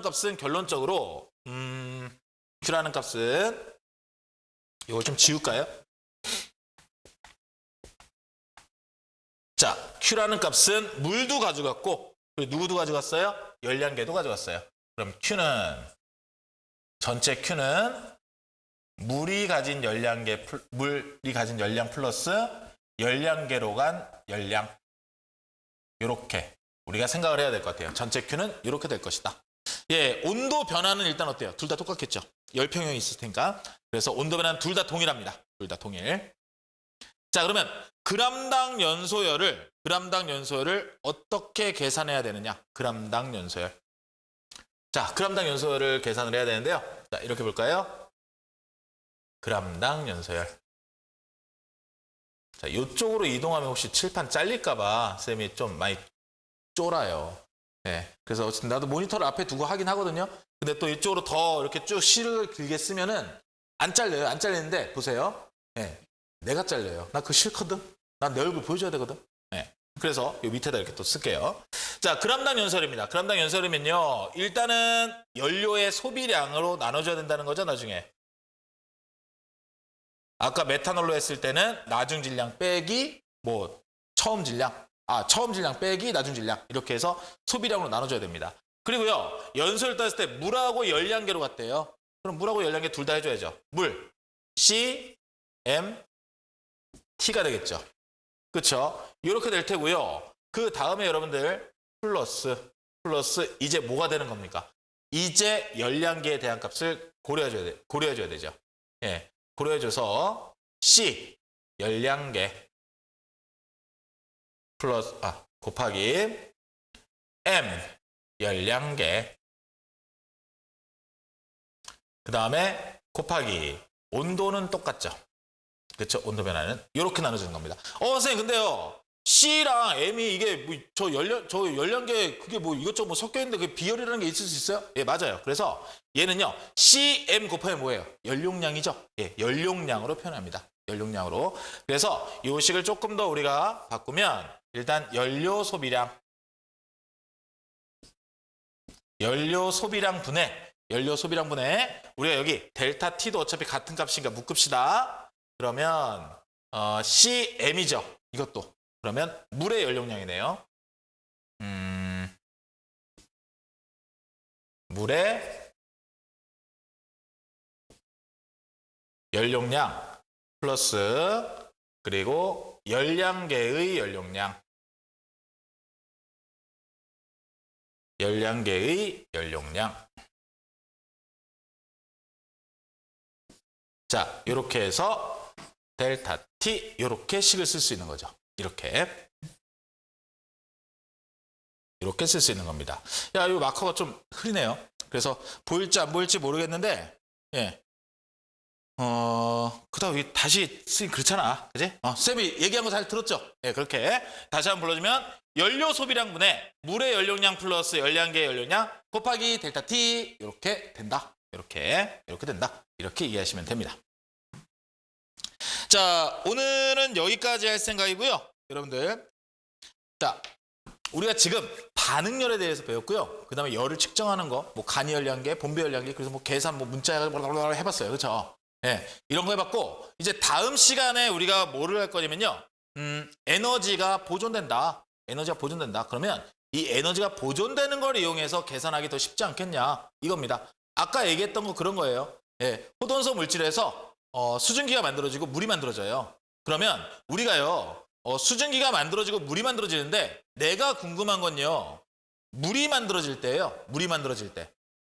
값은 결론적으로 Q라는 값은 이걸 좀 지울까요? 자, Q라는 값은 물도 가져갔고 그리고 누구도 가져갔어요? 열량계도 가져갔어요. 그럼 전체 Q는 물이 가진 열량 플러스 열량계로 간 열량. 이렇게 우리가 생각을 해야 될 것 같아요. 전체 Q는 이렇게 될 것이다. 예, 온도 변화는 일단 어때요? 둘 다 똑같겠죠. 열평형이 있을 테니까. 그래서 온도 변화는 둘 다 동일합니다. 둘 다 동일. 자, 그러면 그람당 연소열을 어떻게 계산해야 되느냐? 그람당 연소열. 자, 그람당 연소열을 계산을 해야 되는데요. 자, 이렇게 볼까요? 그람당 연소열. 자, 이쪽으로 이동하면 혹시 칠판 잘릴까봐 쌤이 좀 많이 쫄아요. 네, 그래서 어쨌든 나도 모니터를 앞에 두고 하긴 하거든요. 근데 또 이쪽으로 더 이렇게 쭉 실을 길게 쓰면은 안 잘려요. 안 잘리는데 보세요. 네, 내가 잘려요. 나 그거 싫거든. 난 내 얼굴 보여줘야 되거든. 네, 그래서 이 밑에다 이렇게 또 쓸게요. 자, 그람당 연소열입니다. 그람당 연소열이면요. 일단은 연료의 소비량으로 나눠줘야 된다는 거죠, 나중에. 아까 메탄올로 했을 때는 나중 질량 빼기 뭐 처음 질량, 처음 질량 빼기 나중 질량 이렇게 해서 소비량으로 나눠줘야 됩니다. 그리고요, 연소를 땄을 때 물하고 열량계로 갔대요. 그럼 물하고 열량계 둘 다 해줘야죠. 물, C, M, T가 되겠죠. 그렇죠? 이렇게 될 테고요. 그 다음에 여러분들 플러스 이제 뭐가 되는 겁니까? 이제 열량계에 대한 값을 고려해줘야 되죠. 예, 고려해줘서 C 열량계 플러스 곱하기 M 열량계 그 다음에 곱하기 온도는 똑같죠. 그렇죠? 온도 변화는 이렇게 나눠지는 겁니다. 선생님 근데요. C랑 M이 이게 뭐 저 열량계 그게 뭐 이것저것 뭐 섞여 있는데 그 비열이라는 게 있을 수 있어요? 예, 맞아요. 그래서 얘는요. CM 곱하면 뭐예요? 연용량이죠. 예, 연용량으로 표현합니다. 연용량으로. 그래서 이 식을 조금 더 우리가 바꾸면 일단 연료 소비량 분해 우리가 여기 델타 T도 어차피 같은 값이니까 묶읍시다. 그러면 CM이죠. 이것도. 그러면 물의 연용량이네요. 물의 연용량 플러스 그리고 열량계의 연용량. 자, 이렇게 해서 델타 T 이렇게 식을 쓸 수 있는 거죠. 이렇게 쓸 수 있는 겁니다. 야, 이 마커가 좀 흐리네요. 그래서 보일지 안 보일지 모르겠는데, 예, 그다음 다시 쓰기 그렇잖아, 그지? 쌤이 얘기한 거 잘 들었죠? 예, 그렇게 다시 한번 불러주면 연료 소비량 분해 물의 연용량 플러스 열량계의 연용량 곱하기 델타 T 이렇게 된다. 이렇게 된다. 이렇게 이해하시면 됩니다. 자, 오늘은 여기까지 할 생각이고요. 여러분들, 자, 우리가 지금 반응열에 대해서 배웠고요. 그 다음에 열을 측정하는 거, 뭐 간이 열량계, 본배 열량계, 그래서 뭐 계산, 뭐 문자 해봤어요. 그렇죠? 예, 이런 거 해봤고, 이제 다음 시간에 우리가 뭐를 할 거냐면요. 에너지가 보존된다. 그러면 이 에너지가 보존되는 걸 이용해서 계산하기 더 쉽지 않겠냐. 이겁니다. 아까 얘기했던 거 그런 거예요. 예, 호돈소 물질에서 수증기가 만들어지고 물이 만들어져요. 그러면 우리가요, 수증기가 만들어지고 물이 만들어지는데 내가 궁금한 건요, 물이 만들어질 때예요.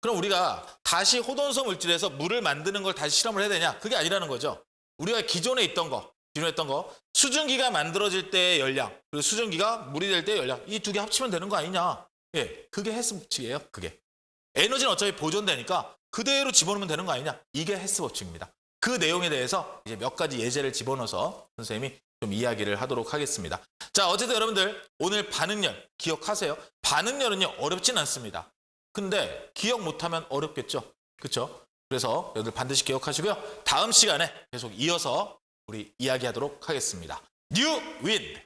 그럼 우리가 다시 호돈소 물질에서 물을 만드는 걸 다시 실험을 해야 되냐? 그게 아니라는 거죠. 우리가 기존에 했던 거, 수증기가 만들어질 때의 열량, 그리고 수증기가 물이 될 때의 열량, 이 두 개 합치면 되는 거 아니냐? 예, 그게 헬스 법칙이에요. 그게. 에너지는 어차피 보존되니까 그대로 집어넣으면 되는 거 아니냐? 이게 헬스 법칙입니다. 그 내용에 대해서 이제 몇 가지 예제를 집어넣어서 선생님이 좀 이야기를 하도록 하겠습니다. 자, 어쨌든 여러분들 오늘 반응열 기억하세요. 반응열은요 어렵진 않습니다. 근데 기억 못하면 어렵겠죠. 그렇죠? 그래서 여러분들 반드시 기억하시고요. 다음 시간에 계속 이어서 우리 이야기하도록 하겠습니다. 뉴 윈드.